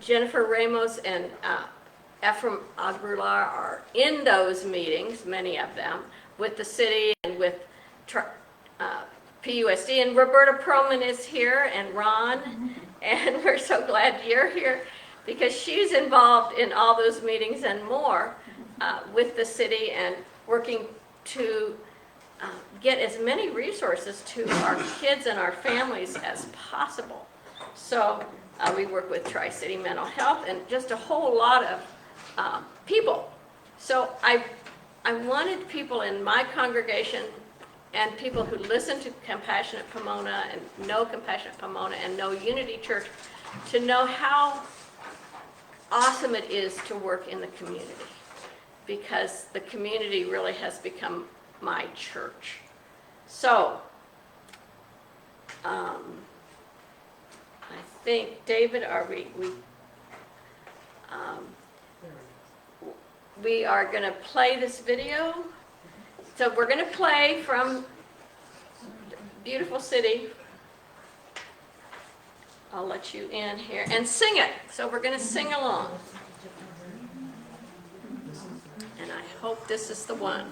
Jennifer Ramos and Ephraim Aguilar are in those meetings, many of them, with the city and with PUSD. And Roberta Perlman is here, and Ron, and we're so glad you're here because she's involved in all those meetings and more with the city and working to get as many resources to our kids and our families as possible. So we work with Tri-City Mental Health and just a whole lot of people. So I wanted people in my congregation and people who listen to Compassionate Pomona and know Compassionate Pomona and know Unity Church to know how awesome it is to work in the community, because the community really has become my church. So, I think, David, we are going to play this video. So we're going to play from Beautiful City. I'll let you in here and sing it. So we're going to sing along. And I hope this is the one.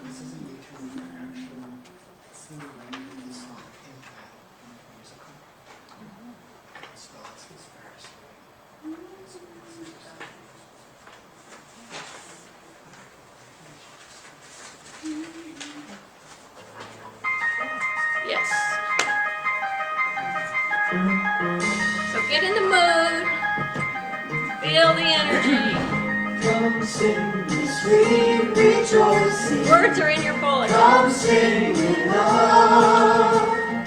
Yes. So get in the mood. Feel the energy. Come sing this sweet rejoicing. Words are in your bulletin. Come sing it on.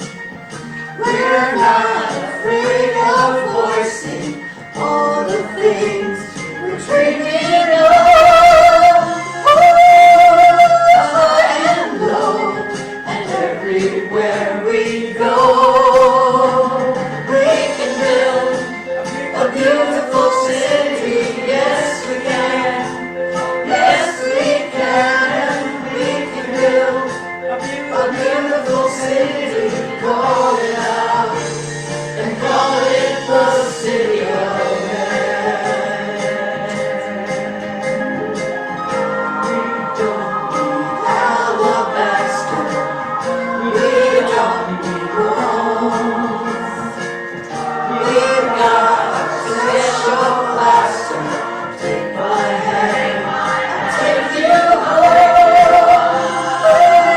We're not afraid of voicing all the things we're dreaming of. High and low, and everywhere we go, we can build a beautiful city. Yes, we can. Yes, we can. We can build a beautiful city. Call it out and call it the city of heaven. We don't need alabaster. We don't need rose. We've got a special plaster. Take my hand, I'll take you home.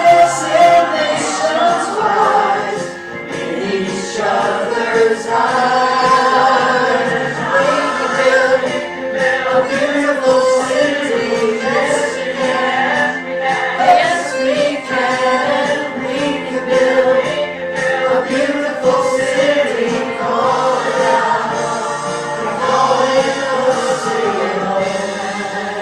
Listen, nations wise, in each other's eyes. We can build a beautiful city. Yes, we can. Yes, we can. We can build a beautiful city. Call it out. We call it the city of heaven.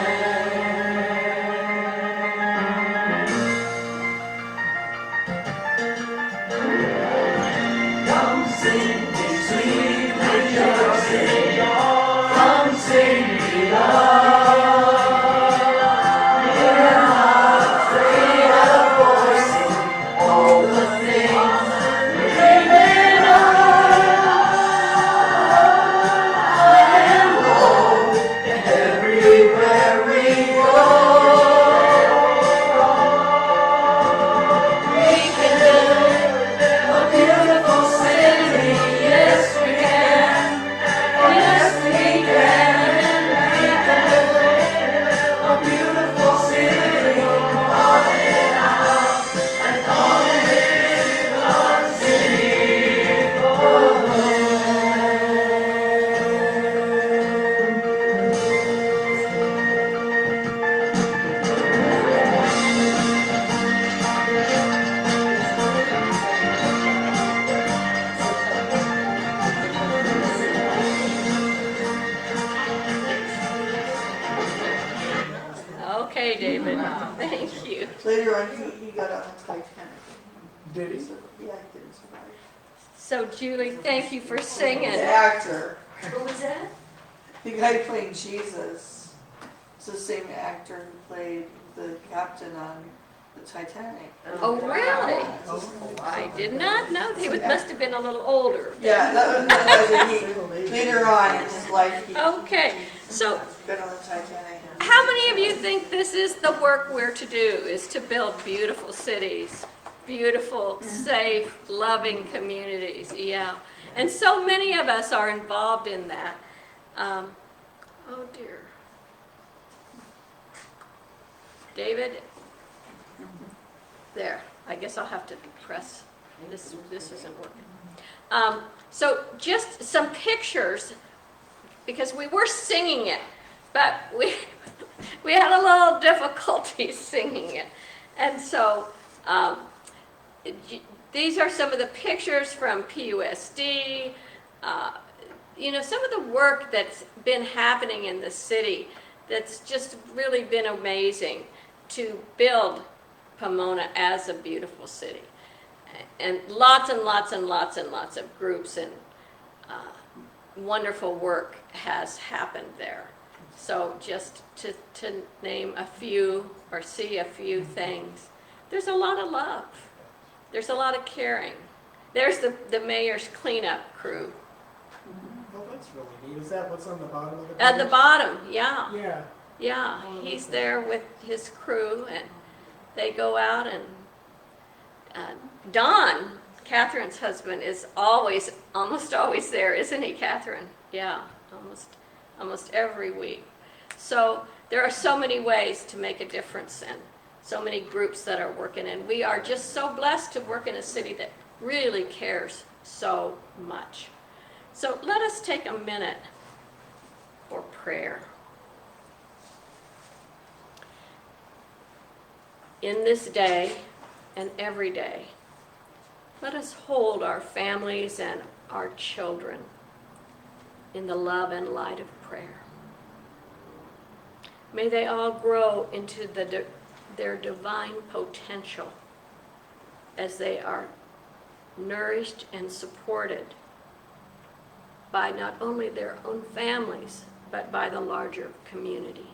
Come sing this sweet rejoicing. Come sing it on. We're not afraid of voicing all the things we're dreaming of. High and low, and everywhere we go, we can build a beautiful city. Yes, we can. Yes, we can. We can build a beautiful city. Call it out and call it the city of Okay, David. Thank you. Later on, he got on the Titanic. Did he? Yeah, he didn't survive. So, Julie, thank you for The singing. actor, What was that? the guy playing Jesus, is the same actor who played the captain on the Titanic. Oh, really? I did not know. He must have been a little older. Yeah, that was later on in his life, he's Okay, so been on the Titanic. how many of you think this is the work we're to do, is to build beautiful cities, beautiful, safe, loving communities? Yeah. And so many of us are involved in that. Oh dear. David? There. I guess I'll have to press. This isn't working. So just some pictures, because we were singing it, but we had a little difficulty singing it. And so these are some of the pictures from PUSD. Some of the work that's been happening in the city that's just really been amazing to build Pomona as a beautiful city. And lots and lots and lots and lots of groups and wonderful work has happened there. So just to name a few or see a few things, there's a lot of love. There's a lot of caring. There's the mayor's cleanup crew. Oh, that's really neat. Is that what's on the bottom of the At the page? bottom, yeah. Yeah. Yeah, he's there with his crew, and they go out, and Don, Catherine's husband, is almost always there, isn't he, Catherine? Yeah, almost every week. So there are so many ways to make a difference, and so many groups that are working, and we are just so blessed to work in a city that really cares so much. So let us take a minute for prayer. In this day and every day, let us hold our families and our children in the love and light of prayer. May they all grow into their divine potential as they are nourished and supported by not only their own families, but by the larger community.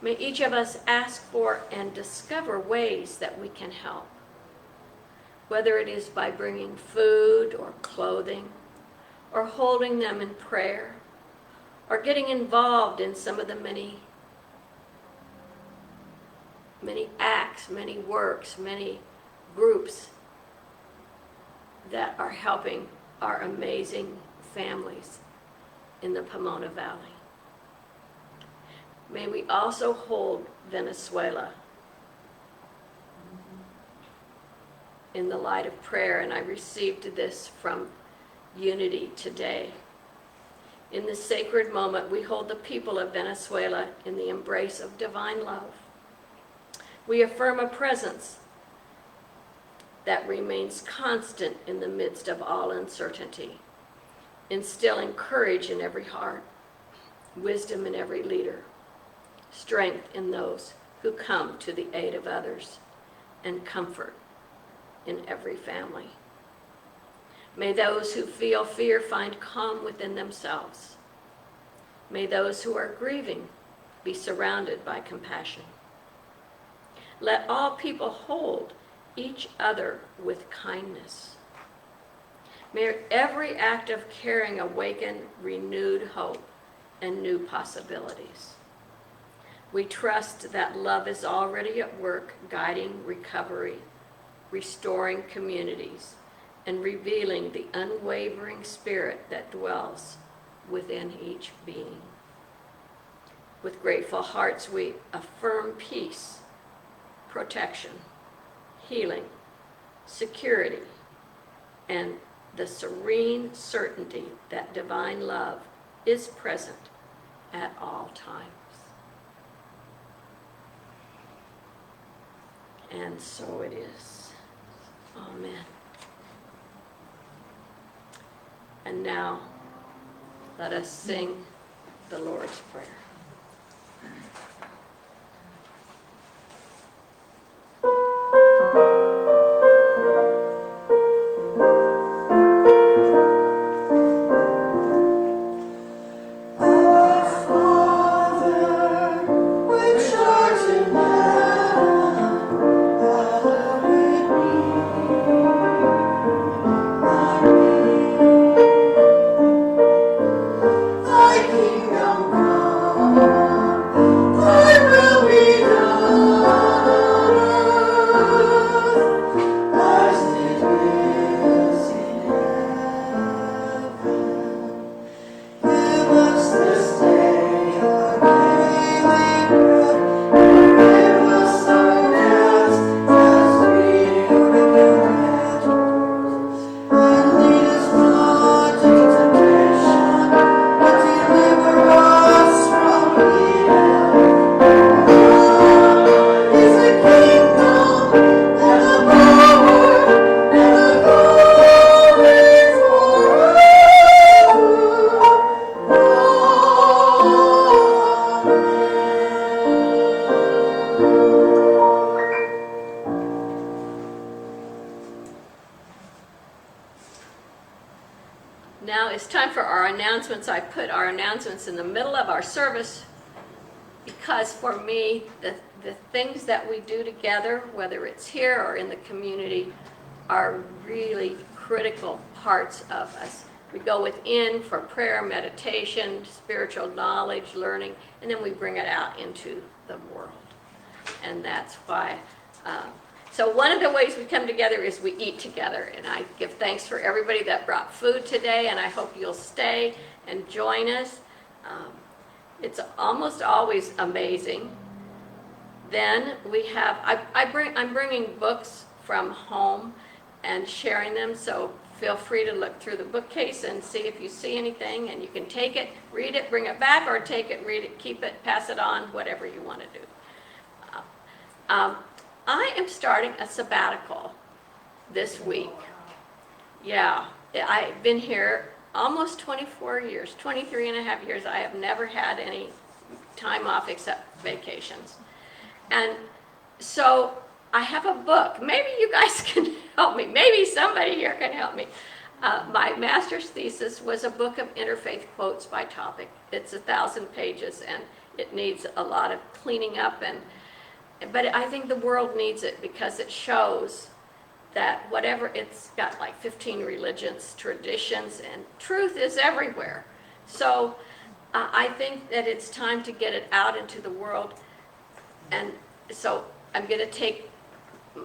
May each of us ask for and discover ways that we can help, whether it is by bringing food or clothing, or holding them in prayer, or getting involved in some of the many acts, many works, many groups that are helping our amazing families in the Pomona Valley. May we also hold Venezuela in the light of prayer, and I received this from Unity today. In this sacred moment, we hold the people of Venezuela in the embrace of divine love. We affirm a presence that remains constant in the midst of all uncertainty, instilling courage in every heart, wisdom in every leader, strength in those who come to the aid of others, and comfort in every family. May those who feel fear find calm within themselves. May those who are grieving be surrounded by compassion. Let all people hold each other with kindness. May every act of caring awaken renewed hope and new possibilities. We trust that love is already at work, guiding recovery, restoring communities, and revealing the unwavering spirit that dwells within each being. With grateful hearts, we affirm peace, protection, healing, security, and the serene certainty that divine love is present at all times. And so it is. Amen. And now, let us sing the Lord's Prayer. Our Father, which art in heaven, kingdom come, thy will be done on earth as it is in heaven. Give us this day our daily bread, forgive us our debts as we forgive debtors. And lead us not into temptation, but deliver us from evil. Thine is the kingdom, and the power, and the glory forever. Now it's time for our announcements. I put our announcements in the middle of our service because for me, the things that we do together, whether it's here or in the community, are really critical parts of us. We go within for prayer, meditation, spiritual knowledge, learning, and then we bring it out into the world. And that's why, so one of the ways we come together is we eat together. And I give thanks for everybody that brought food today, and I hope you'll stay and join us. It's almost always amazing. Then we have, I'm bringing books from home and sharing them, so feel free to look through the bookcase and see if you see anything, and you can take it, read it, bring it back, or take it, read it, keep it, pass it on, whatever you want to do. I am starting a sabbatical this week. Yeah, I've been here almost 24 years, 23 and a half years. I have never had any time off except vacations. And so I have a book. Maybe you guys can help me. Maybe somebody here can help me. My master's thesis was a book of interfaith quotes by topic. It's 1,000 pages, and it needs a lot of cleaning up. But I think the world needs it because it shows that whatever, it's got like 15 religions, traditions, and truth is everywhere. So I think that it's time to get it out into the world. And so I'm going to take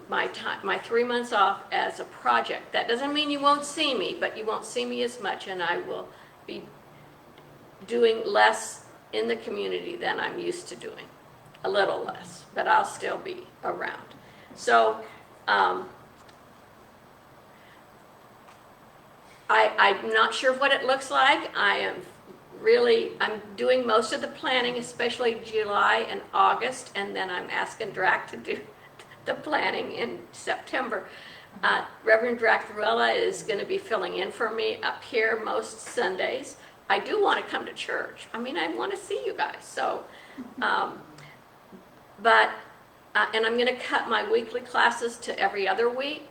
my 3 months off as a project. That doesn't mean you won't see me, but you won't see me as much, and I will be doing less in the community than I'm used to doing. A little less, but I'll still be around. So I'm not sure what it looks like. I'm doing most of the planning, especially July and August, and then I'm asking Drac to do the planning in September. Reverend Dracula is going to be filling in for me up here most Sundays. I do want to come to church. I mean, I want to see you guys. So, and I'm going to cut my weekly classes to every other week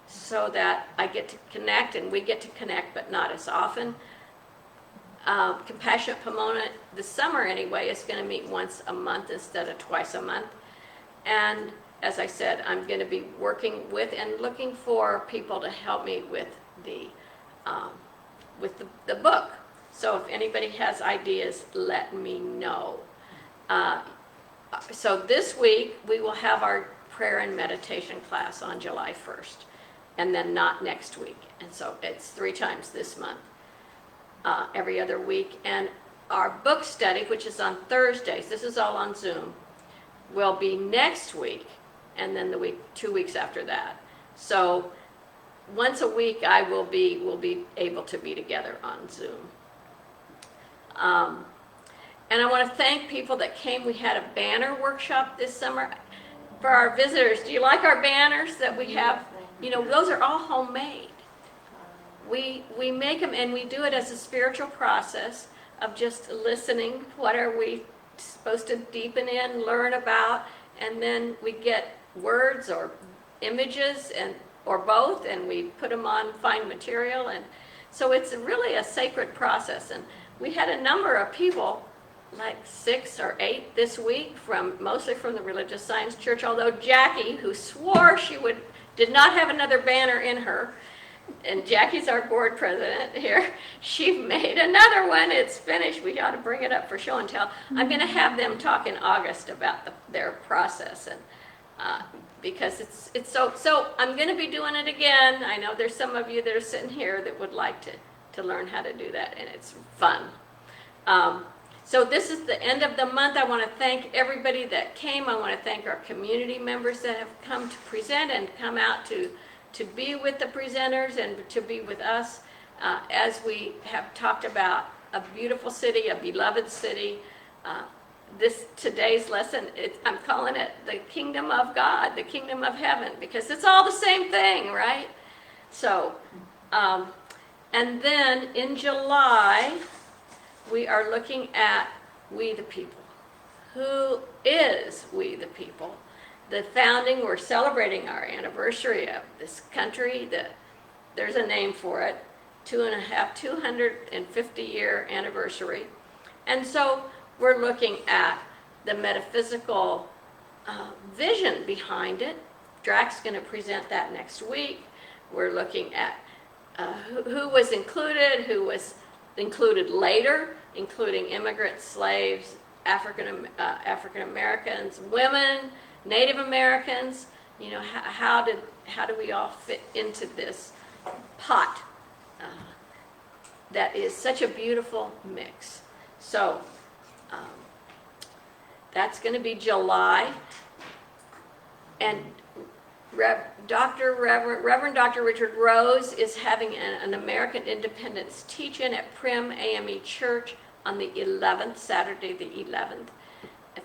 so that I get to connect and we get to connect, but not as often. Compassionate Pomona, this summer anyway, is going to meet once a month instead of twice a month. And as I said, I'm going to be working with and looking for people to help me with the book. So if anybody has ideas, let me know. So this week, we will have our prayer and meditation class on July 1st, and then not next week. And so it's 3 times this month, every other week. And our book study, which is on Thursdays, this is all on Zoom, will be next week, and then the 2 weeks after that. So once a week, we'll be able to be together on Zoom. And I want to thank people that came. We had a banner workshop this summer for our visitors. Do you like our banners that we have? You know, those are all homemade. We make them, and we do it as a spiritual process of just listening. What are we supposed to deepen in, learn about, and then we get words or images or both, and we put them on fine material. And so it's really a sacred process. And we had a number of people, like 6 or 8 this week, mostly from the Religious Science Church, although Jackie, who swore she did not have another banner in her, and Jackie's our board president here. She made another one. It's finished. We got to bring it up for show and tell. I'm going to have them talk in August about their process, and because it's so. I'm going to be doing it again. I know there's some of you that are sitting here that would like to learn how to do that, and it's fun. So this is the end of the month. I want to thank everybody that came. I want to thank our community members that have come to present and come out to be with the presenters and to be with us as we have talked about a beautiful city, a beloved city. Today's lesson, I'm calling it the kingdom of God, the kingdom of heaven, because it's all the same thing, right? So, and then in July, we are looking at We the People. Who is We the People? The founding, we're celebrating our anniversary of this country. There's a name for it, 250-year anniversary. And so we're looking at the metaphysical vision behind it. Drac's going to present that next week. We're looking at who was included, who was included later, including immigrants, slaves, African Americans, women, Native Americans. You know, how do we all fit into this pot that is such a beautiful mix? So that's going to be July, and Reverend Dr. Richard Rose is having an American Independence teach-in at Prim AME Church on the 11th, Saturday the 11th,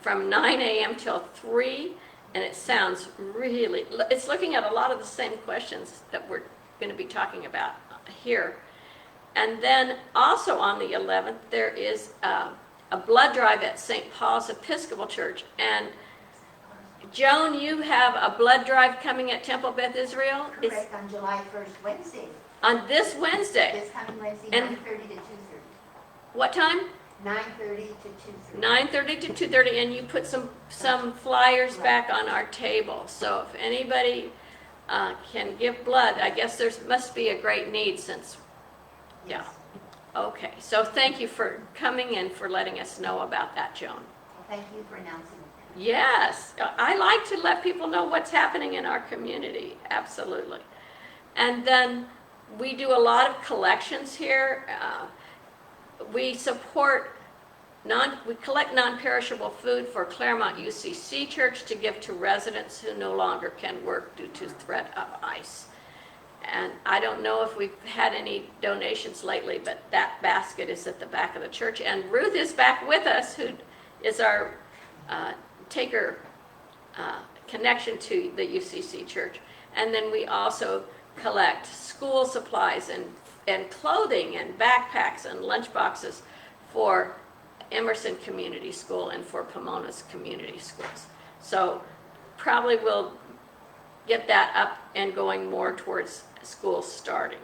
from 9 a.m. till 3, and it sounds really, it's looking at a lot of the same questions that we're going to be talking about here. And then also on the 11th, there is a blood drive at St. Paul's Episcopal Church, and Joan, you have a blood drive coming at Temple Beth Israel? Correct, on July 1st, Wednesday. On this Wednesday? This coming Wednesday, And 9:30 to 2:30. What time? 9:30 to 2:30. 9:30 to 2:30, and you put some flyers back on our table. So if anybody can give blood, I guess there must be a great need since, yeah. Yes. Okay, so thank you for coming and for letting us know about that, Joan. Well, thank you for announcing it. Yes, I like to let people know what's happening in our community, absolutely. And then we do a lot of collections here. We collect non-perishable food for Claremont UCC Church to give to residents who no longer can work due to threat of ICE. And I don't know if we've had any donations lately, but that basket is at the back of the church. And Ruth is back with us, who is our taker connection to the UCC Church. And then we also collect school supplies and clothing and backpacks and lunch boxes for Emerson Community School and for Pomona's community schools. So probably we'll get that up and going more towards school starting.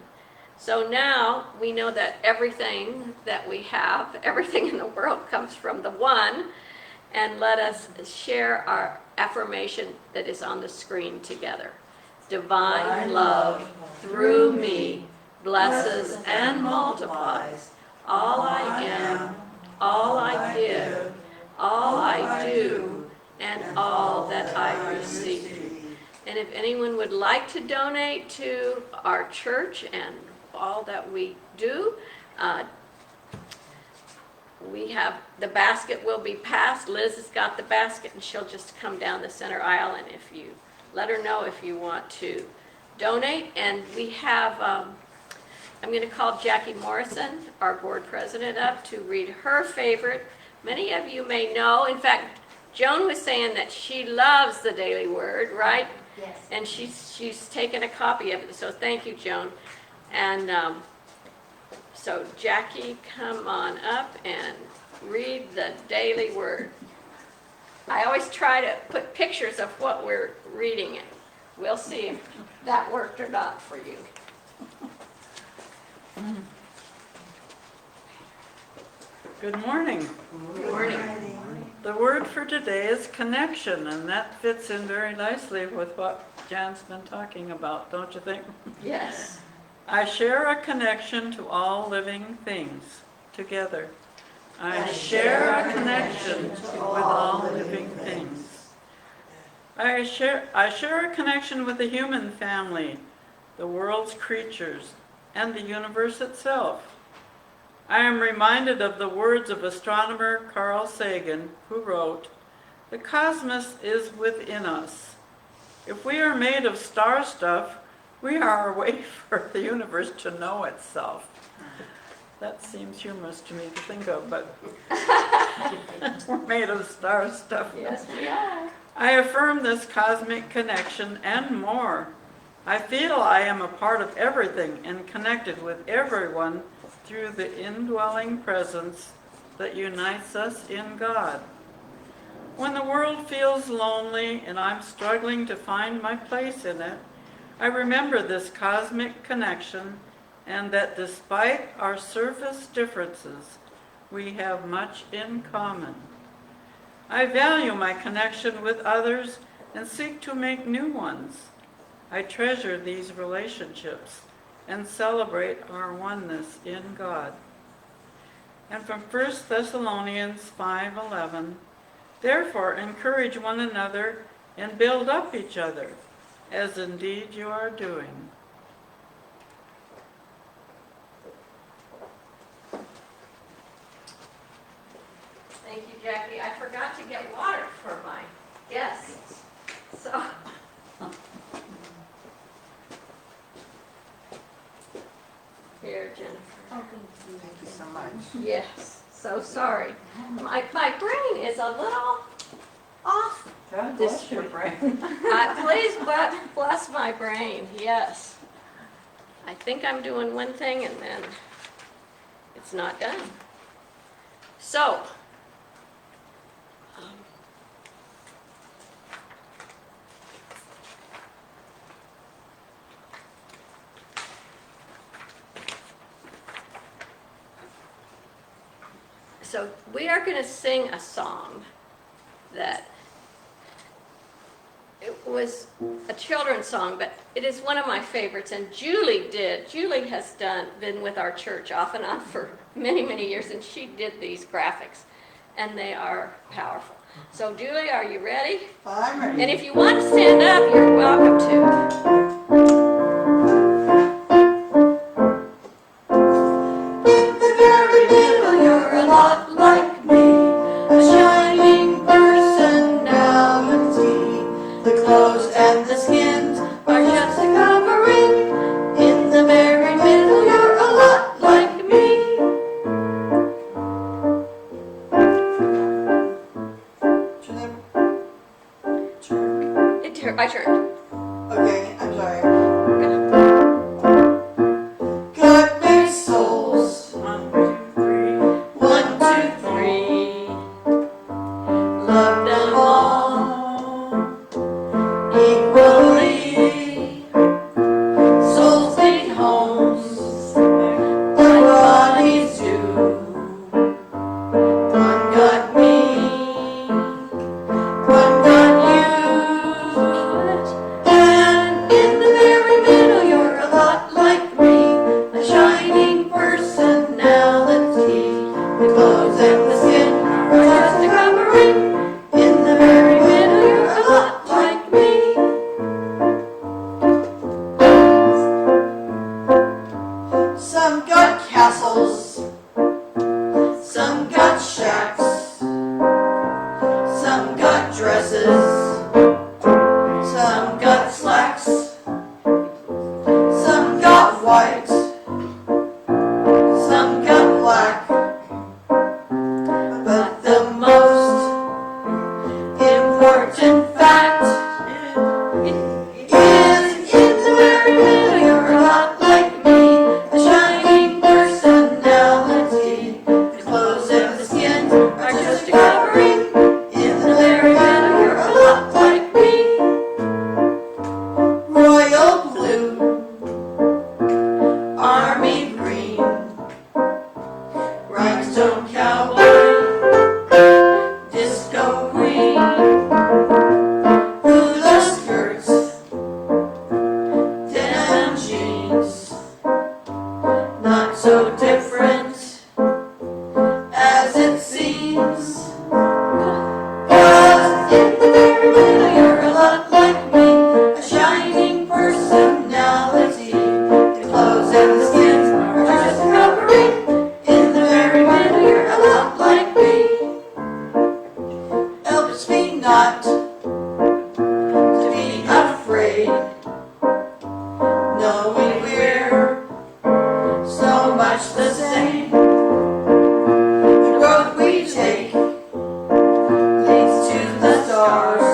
So now we know that everything that we have, everything in the world comes from the one, and let us share our affirmation that is on the screen together. Divine love through me blesses and multiplies all I am, all I give, all I do, and all that I receive. And if anyone would like to donate to our church and all that we do, we have, the basket will be passed. Liz has got the basket, and she'll just come down the center aisle, and if you let her know if you want to donate. And we have, I'm going to call Jackie Morrison, our board president, up to read her favorite. Many of you may know, in fact, Joan was saying that she loves the Daily Word, right? Yes. And she's taken a copy of it, so thank you, Joan. And so Jackie, come on up and read the Daily Word. I always try to put pictures of what we're reading, and we'll see if that worked or not for you. Good morning. Good morning. The word for today is connection, and that fits in very nicely with what Jan's been talking about, don't you think? Yes. I share a connection to all living things. Together. I share a connection with all living things. I share a connection with the human family, the world's creatures, and the universe itself. I am reminded of the words of astronomer Carl Sagan, who wrote, "The cosmos is within us. If we are made of star stuff, we are a way for the universe to know itself." That seems humorous to me to think of, but we're made of star stuff. Yes, we are. I affirm this cosmic connection and more. I feel I am a part of everything and connected with everyone through the indwelling presence that unites us in God. When the world feels lonely and I'm struggling to find my place in it, I remember this cosmic connection and that despite our surface differences, we have much in common. I value my connection with others and seek to make new ones. I treasure these relationships and celebrate our oneness in God. And from 1 Thessalonians 5:11, therefore encourage one another and build up each other, as indeed you are doing. Thank you, Jackie. I forgot to get water for my guests. So. Here, Jennifer. Thank you so much. Yes, so sorry. My brain is a little off. God bless your brain. Please bless my brain, yes. I think I'm doing one thing and then it's not done. So, so we are going to sing a song that it was a children's song, but it is one of my favorites, and Julie has been with our church off and on for many, many years, and she did these graphics, and they are powerful. So Julie, are you ready? I'm ready. And if you want to stand up, you're welcome to. The very middle, you're a lot like me, a shining personality. The clothes and the skins are just a covering. In the very middle, you're a lot like me. I turned. Okay, I'm sorry. God made souls. 1, 2, 3. 1, 2, 3. Love them all equally. Souls need homes like bodies do. One got me, one got you. not to be afraid, knowing we're so much the same. The road we take leads to the stars.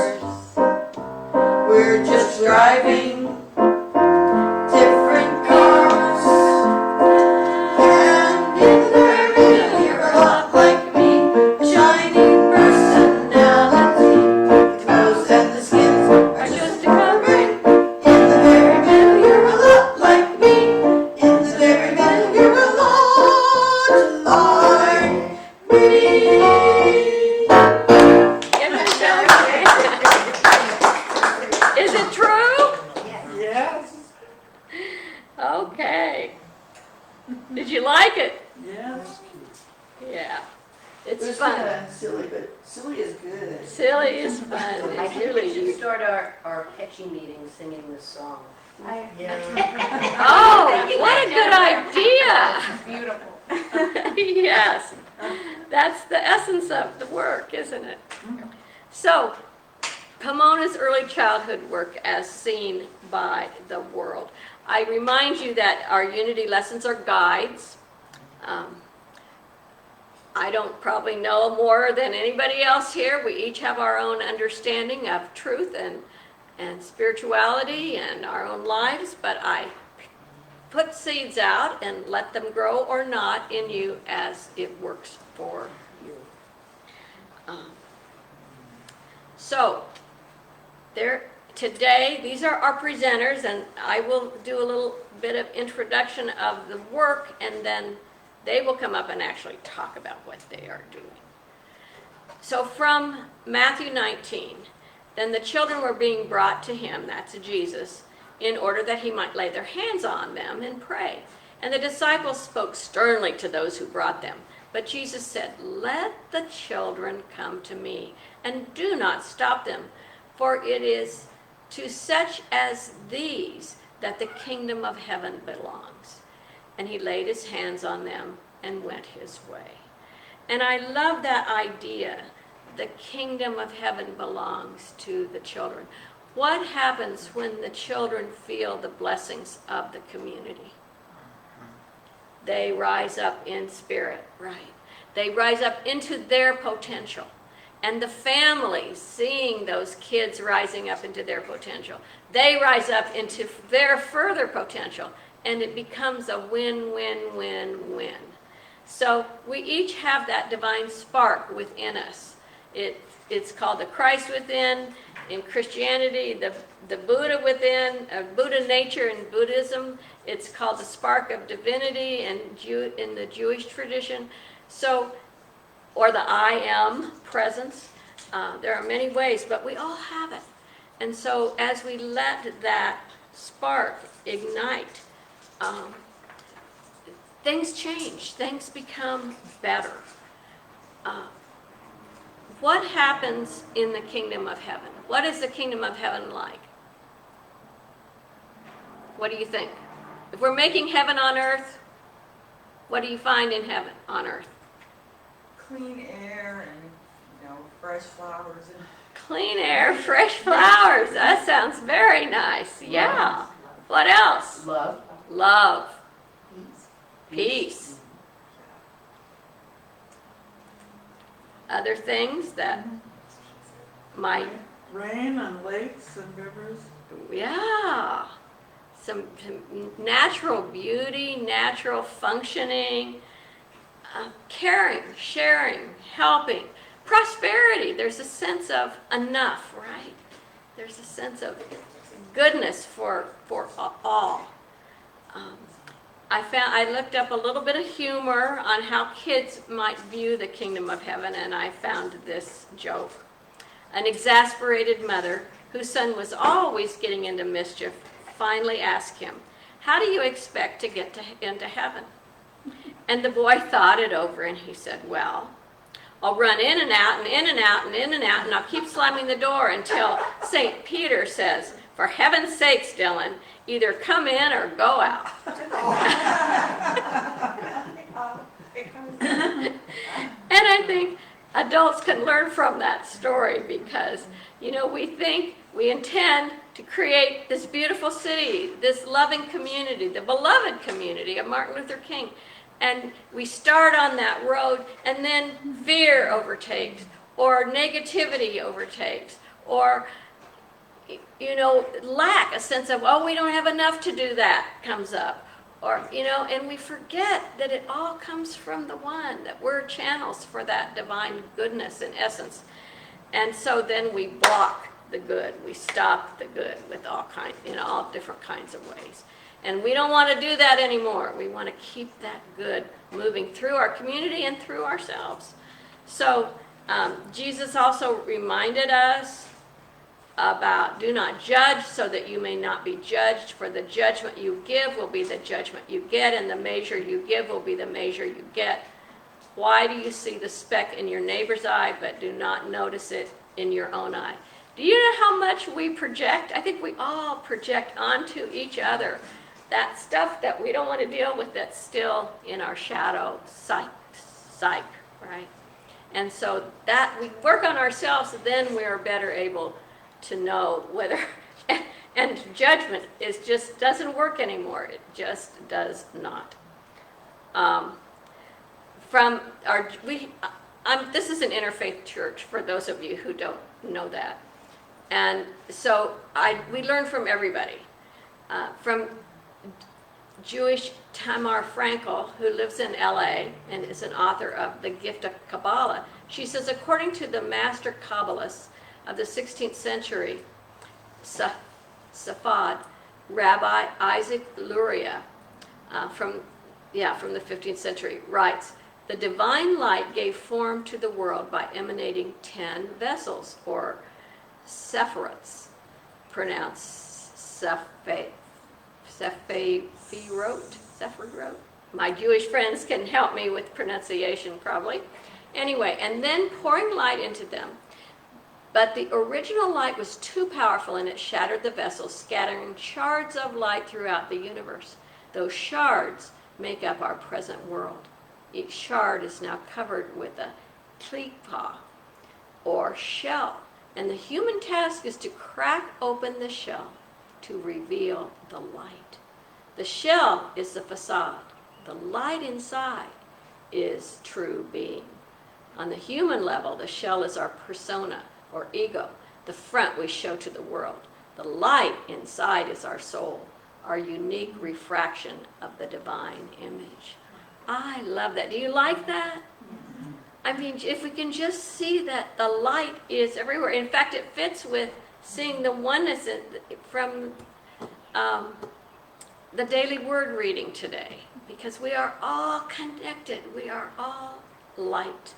We're just driving different cars. And in the very you're a lot like me, a shining personality. The clothes and the skins are just a covering. In the very middle you're a lot like me. In the very middle you're a lot like me. Is it true? Yes. Yes, Okay. Did you like it? yes. Yeah. It It's was fun. kinda silly, but silly is good. Silly is fun. I It think really we should is. start our catchy meeting singing this song. Yeah. Oh, what a good idea. Beautiful. Yes. That's the essence of the work, isn't it? So, Pomona's early childhood work as seen by the world. I remind you that our Unity lessons are guides. I don't probably know more than anybody else here. We each have our own understanding of truth and spirituality and our own lives, but I put seeds out and let them grow or not in you as it works for you. So, today, these are our presenters, and I will do a little bit of introduction of the work, and then they will come up and actually talk about what they are doing. So from Matthew 19, then the children were being brought to him, that's Jesus, in order that he might lay their hands on them and pray. And the disciples spoke sternly to those who brought them. But Jesus said, "Let the children come to me, and do not stop them, for it is to such as these that the kingdom of heaven belongs." And he laid his hands on them and went his way. And I love that idea. The kingdom of heaven belongs to the children. What happens when the children feel the blessings of the community? They rise up in spirit, right? They rise up into their potential. And the families, seeing those kids rising up into their potential, they rise up into their further potential. And it becomes a win-win-win-win. So we each have that divine spark within us. It's called the Christ within. In Christianity, the Buddha within, Buddha nature in Buddhism, it's called the spark of divinity in the Jewish tradition. So, or the I am presence. There are many ways, but we all have it. And so as we let that spark ignite, things change, things become better. What happens in the kingdom of heaven? What is the kingdom of heaven like? What do you think? If we're making heaven on earth, what do you find in heaven on earth? Clean air and, fresh flowers and. Clean air, fresh flowers. That sounds very nice. Yeah. What else? Love. Love. Peace. Peace. Other things that might, Rain and lakes and rivers. yeah. Some natural beauty, natural functioning, caring, sharing, helping. Prosperity, there's a sense of enough, right? There's a sense of goodness for all. I looked up a little bit of humor on how kids might view the kingdom of heaven, and I found this joke. An exasperated mother, whose son was always getting into mischief, finally asked him, "How do you expect to get into heaven?" And the boy thought it over, and he said, "Well, I'll run in and out and in and out and in and out, and I'll keep slamming the door until St. Peter says, 'For heaven's sakes, Dylan, either come in or go out.'" And I think, adults can learn from that story because, you know, we intend to create this beautiful city, this loving community, the beloved community of Martin Luther King. And we start on that road, and then fear overtakes, or negativity overtakes, or, you know, lack, a sense of, oh, we don't have enough to do that comes up. Or, you know, and we forget that it all comes from the one, that we're channels for that divine goodness and essence. And so then we block the good, we stop the good with all kinds, in all different kinds of ways. And we don't want to do that anymore. We want to keep that good moving through our community and through ourselves. So Jesus also reminded us about do not judge so that you may not be judged, for the judgment you give will be the judgment you get, and the measure you give will be the measure you get. Why do you see the speck in your neighbor's eye but do not notice it in your own eye? Do you know how much we project? I think we all project onto each other that stuff that we don't want to deal with that's still in our shadow psyche, right? And so that we work on ourselves, then we're better able to know whether, and judgment is just doesn't work anymore. It just does not. This is an interfaith church for those of you who don't know that, and so we learn from everybody, from Jewish Tamar Frankel, who lives in LA and is an author of The Gift of Kabbalah. She says, according to the master Kabbalists of the 16th century, Safad, Rabbi Isaac Luria, from the 15th century, writes, the divine light gave form to the world by emanating 10 vessels, or sephirots, pronounced Sephirot. My Jewish friends can help me with pronunciation probably. Anyway, and then pouring light into them. But the original light was too powerful and it shattered the vessels, scattering shards of light throughout the universe. Those shards make up our present world. Each shard is now covered with a klipa, or shell. And the human task is to crack open the shell to reveal the light. The shell is the facade. The light inside is true being. On the human level, the shell is our persona, or ego, the front we show to the world. The light inside is our soul, our unique refraction of the divine image. I love that. Do you like that? I mean, if we can just see that the light is everywhere. In fact, it fits with seeing the oneness from the daily word reading today, because we are all connected. We are all light.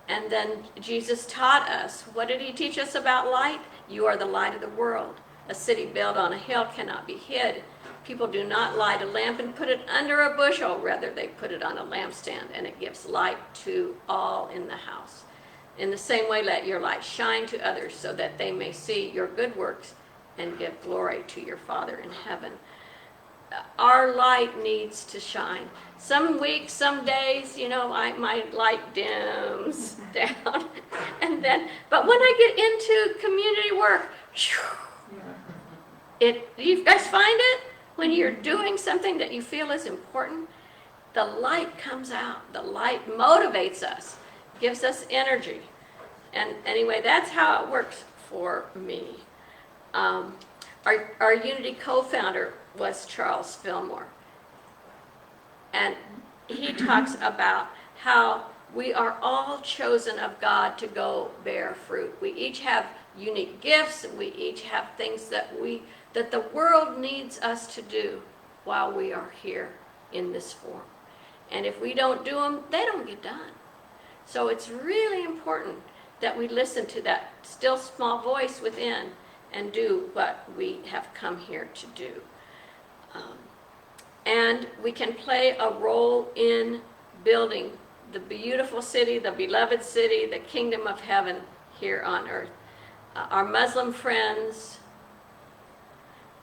And then Jesus taught us, what did he teach us about light? You are the light of the world. A city built on a hill cannot be hid. People do not light a lamp and put it under a bushel. Rather, they put it on a lampstand, and it gives light to all in the house. In the same way, let your light shine to others so that they may see your good works and give glory to your Father in heaven. Our light needs to shine. Some weeks, some days, you know, my light dims down. But when I get into community work, you guys find it? When you're doing something that you feel is important, the light comes out. The light motivates us, gives us energy. And anyway, that's how it works for me. Our Unity co-founder was Charles Fillmore. And he talks about how we are all chosen of God to go bear fruit. We each have unique gifts, and we each have things that the world needs us to do while we are here in this form. And if we don't do them, they don't get done. So it's really important that we listen to that still small voice within and do what we have come here to do. And we can play a role in building the beautiful city, the beloved city, the kingdom of heaven here on earth. Our Muslim friends,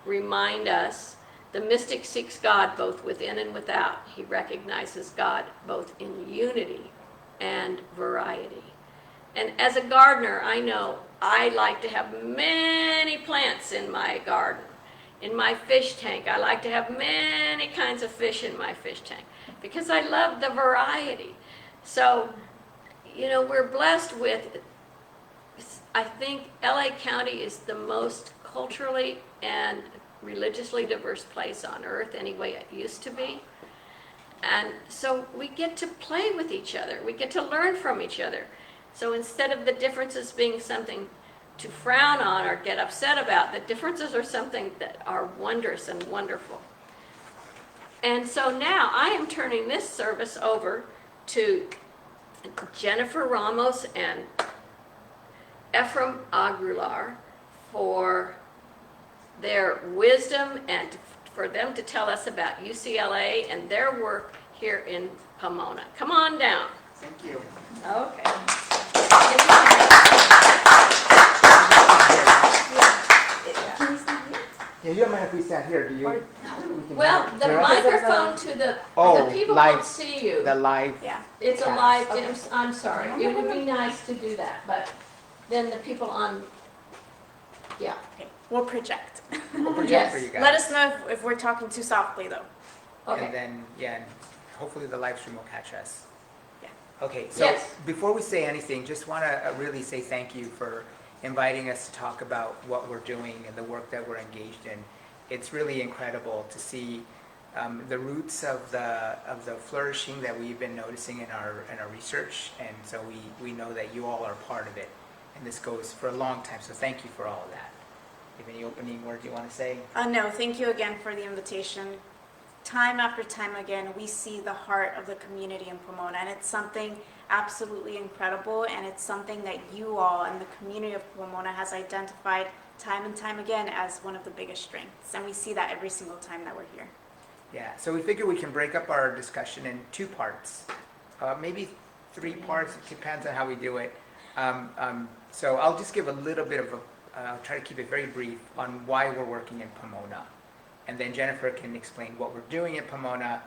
remind us the mystic seeks God both within and without. He recognizes God both in unity and variety. And as a gardener, I know I like to have many plants in my garden. In my fish tank, I like to have many kinds of fish in my fish tank because I love the variety. So, we're blessed with, I think LA County is the most culturally and religiously diverse place on earth, anyway it used to be. And so we get to play with each other. We get to learn from each other. So instead of the differences being something to frown on or get upset about, the differences are something that are wondrous and wonderful. And so now I am turning this service over to Jennifer Ramos and Ephraim Aguilar for their wisdom and for them to tell us about UCLA and their work here in Pomona. Come on down. Thank you. Okay. Can we stand here? Yeah, you don't mind if we stand here, do you? We can Well, the hear us? microphone to the Oh, people live- won't see you. The live. Yeah. It's a cast. live, I'm sorry, it would be nice to do that, but then the people on, yeah. Okay, we'll project. We'll project Yes. for you guys. Let us know if we're talking too softly, though. Okay. And then, yeah, and hopefully the live stream will catch us. Yeah. Okay, so Yes. before we say anything, just want to really say thank you for inviting us to talk about what we're doing and the work that we're engaged in. It's really incredible to see the roots of the flourishing that we've been noticing in our research, and so we know that you all are part of it, and this goes for a long time. So thank you for all of that. Do you have any opening words you want to say? No, thank you again for the invitation. Time after time again, we see the heart of the community in Pomona, and it's something absolutely incredible, and it's something that you all and the community of Pomona has identified time and time again as one of the biggest strengths, and we see that every single time that we're here. Yeah, so we figure we can break up our discussion in two parts, maybe three parts, it depends on how we do it. So I'll just give a little bit of I'll try to keep it very brief on why we're working in Pomona. And then Jennifer can explain what we're doing in Pomona.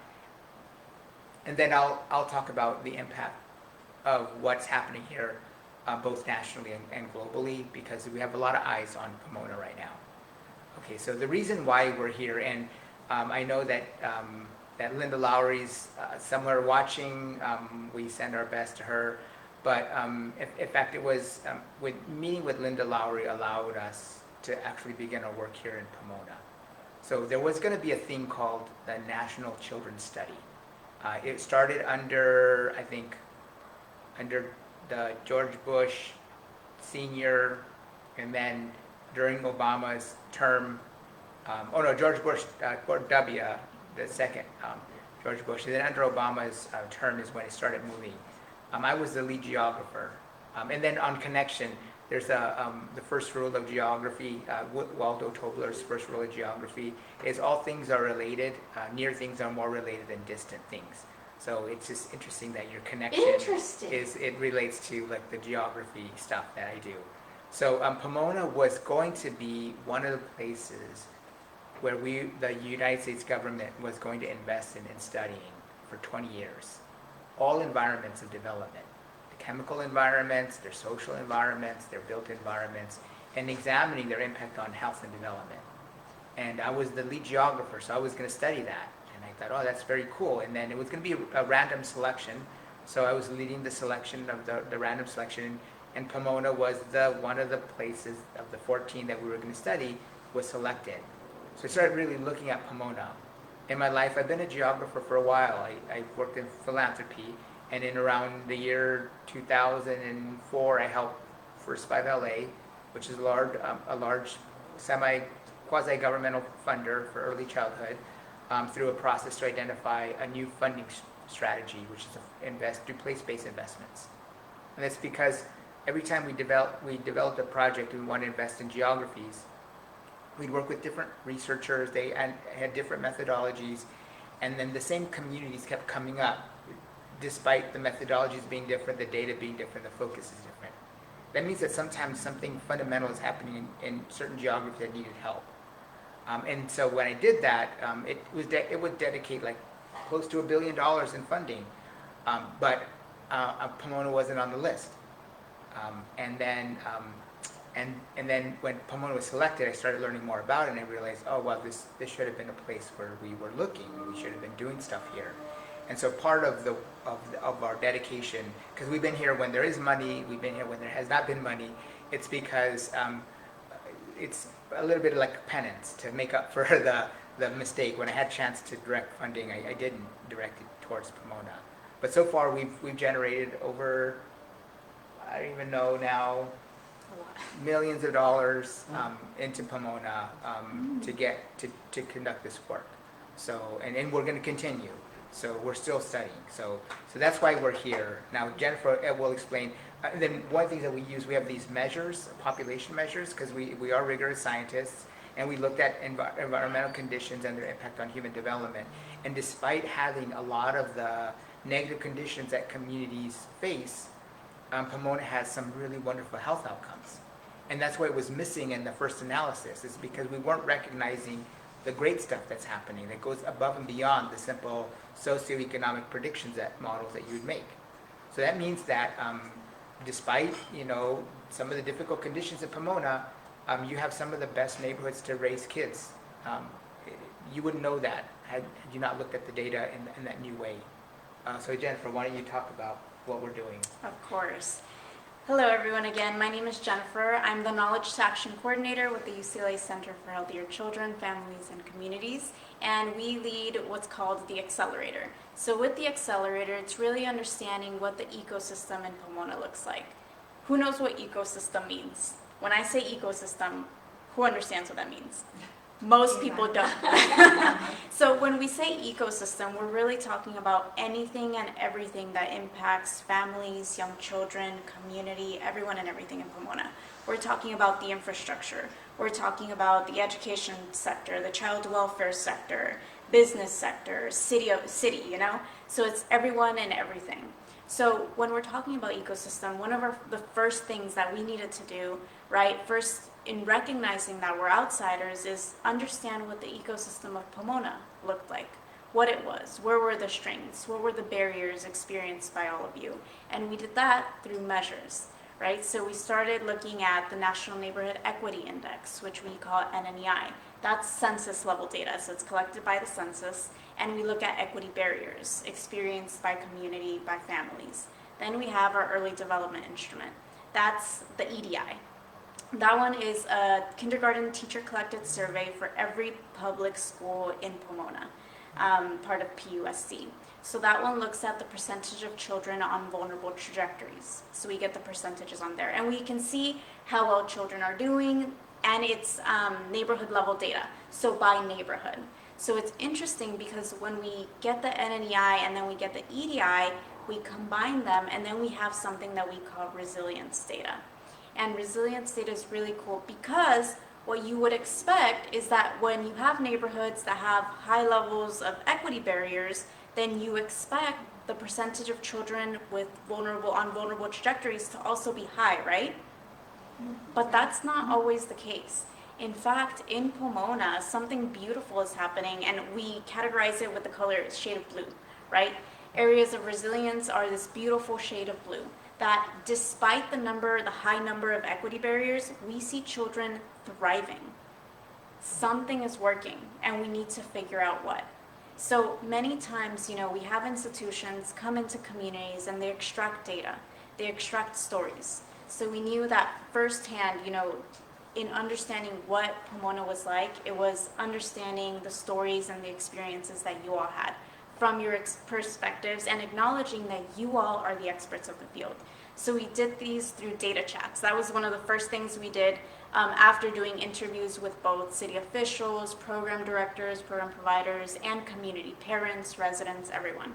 And then I'll talk about the impact of what's happening here, both nationally and globally, because we have a lot of eyes on Pomona right now. Okay, so the reason why we're here, and I know that that Linda Lowry's somewhere watching. We send our best to her. But in fact, it was meeting with Linda Lowry allowed us to actually begin our work here in Pomona. So there was going to be a thing called the National Children's Study. It started under, I think, under the George Bush Senior, and then during Obama's term, George Bush, W, the second, George Bush, and then under Obama's term is when it started moving. I was the lead geographer. And then on connection, there's the first rule of geography, Waldo Tobler's first rule of geography, is all things are related, near things are more related than distant things. So it's just interesting that your connection it relates to like the geography stuff that I do. So Pomona was going to be one of the places where the United States government was going to invest in studying for 20 years. All environments of development, the chemical environments, their social environments, their built environments, and examining their impact on health and development. And I was the lead geographer, so I was going to study that. And I thought, oh, that's very cool. And then it was going to be a random selection. So I was leading the selection of the random selection. And Pomona was one of the places of the 14 that we were going to study was selected. So I started really looking at Pomona. In my life, I've been a geographer for a while. I worked in philanthropy, and in around the year 2004, I helped First 5 LA, which is a large quasi-governmental funder for early childhood, through a process to identify a new funding strategy, which is do place-based investments. And that's because every time we developed a project and we want to invest in geographies, we'd work with different researchers, they had different methodologies, and then the same communities kept coming up, despite the methodologies being different, the data being different, the focus is different. That means that sometimes something fundamental is happening in certain geographies that needed help. And so when I did that, it would dedicate like close to $1 billion in funding, but Pomona wasn't on the list. And then when Pomona was selected, I started learning more about it, and I realized, oh well, this should have been a place where we were looking. We should have been doing stuff here. And so part of our dedication, because we've been here when there is money, we've been here when there has not been money. It's because it's a little bit like penance to make up for the mistake. When I had a chance to direct funding, I didn't direct it towards Pomona. But so far we've generated over, I don't even know now, millions of dollars into Pomona to conduct this work. So and we're going to continue. So we're still studying. So that's why we're here. Now Jennifer will explain. And then one of the things that we use, we have these measures, population measures, because we are rigorous scientists, and we looked at environmental conditions and their impact on human development. And despite having a lot of the negative conditions that communities face, Pomona has some really wonderful health outcomes. And that's what was missing in the first analysis, is because we weren't recognizing the great stuff that's happening that goes above and beyond the simple socioeconomic predictions that models that you would make. So that means that despite some of the difficult conditions in Pomona, you have some of the best neighborhoods to raise kids. You wouldn't know that had you not looked at the data in that new way. So Jennifer, why don't you talk about what we're doing? Of course. Hello everyone again, my name is Jennifer. I'm the Knowledge to Action Coordinator with the UCLA Center for Healthier Children, Families, and Communities, and we lead what's called the Accelerator. So with the Accelerator, it's really understanding what the ecosystem in Pomona looks like. Who knows what ecosystem means? When I say ecosystem, who understands what that means? Most people don't. So when we say ecosystem, we're really talking about anything and everything that impacts families, young children, community, everyone and everything in Pomona. We're talking about the infrastructure. We're talking about the education sector, the child welfare sector, business sector, city. So it's everyone and everything. So when we're talking about ecosystem, one of the first things that we needed to do, right, first in recognizing that we're outsiders, is understand what the ecosystem of Pomona looked like, what it was, where were the strengths, what were the barriers experienced by all of you. And we did that through measures, right? So we started looking at the National Neighborhood Equity Index, which we call NNEI. That's census level data, so it's collected by the census, and we look at equity barriers experienced by community, by families. Then we have our early development instrument. That's the EDI. That one is a kindergarten teacher collected survey for every public school in Pomona, part of PUSC. So that one looks at the percentage of children on vulnerable trajectories. So we get the percentages on there. And we can see how well children are doing, and it's neighborhood level data, so by neighborhood. So it's interesting because when we get the NNEI and then we get the EDI, we combine them, and then we have something that we call resilience data. And resilience data is really cool because what you would expect is that when you have neighborhoods that have high levels of equity barriers, then you expect the percentage of children with vulnerable trajectories to also be high, right? But that's not always the case. In fact, in Pomona, something beautiful is happening, and we categorize it with the color shade of blue, right? Areas of resilience are this beautiful shade of blue, that despite the high number of equity barriers, we see children thriving. Something is working, and we need to figure out what. So many times, we have institutions come into communities and they extract data, they extract stories. So we knew that firsthand, in understanding what Pomona was like, it was understanding the stories and the experiences that you all had from your perspectives and acknowledging that you all are the experts of the field. So we did these through data chats. That was one of the first things we did after doing interviews with both city officials, program directors, program providers, and community, parents, residents, everyone.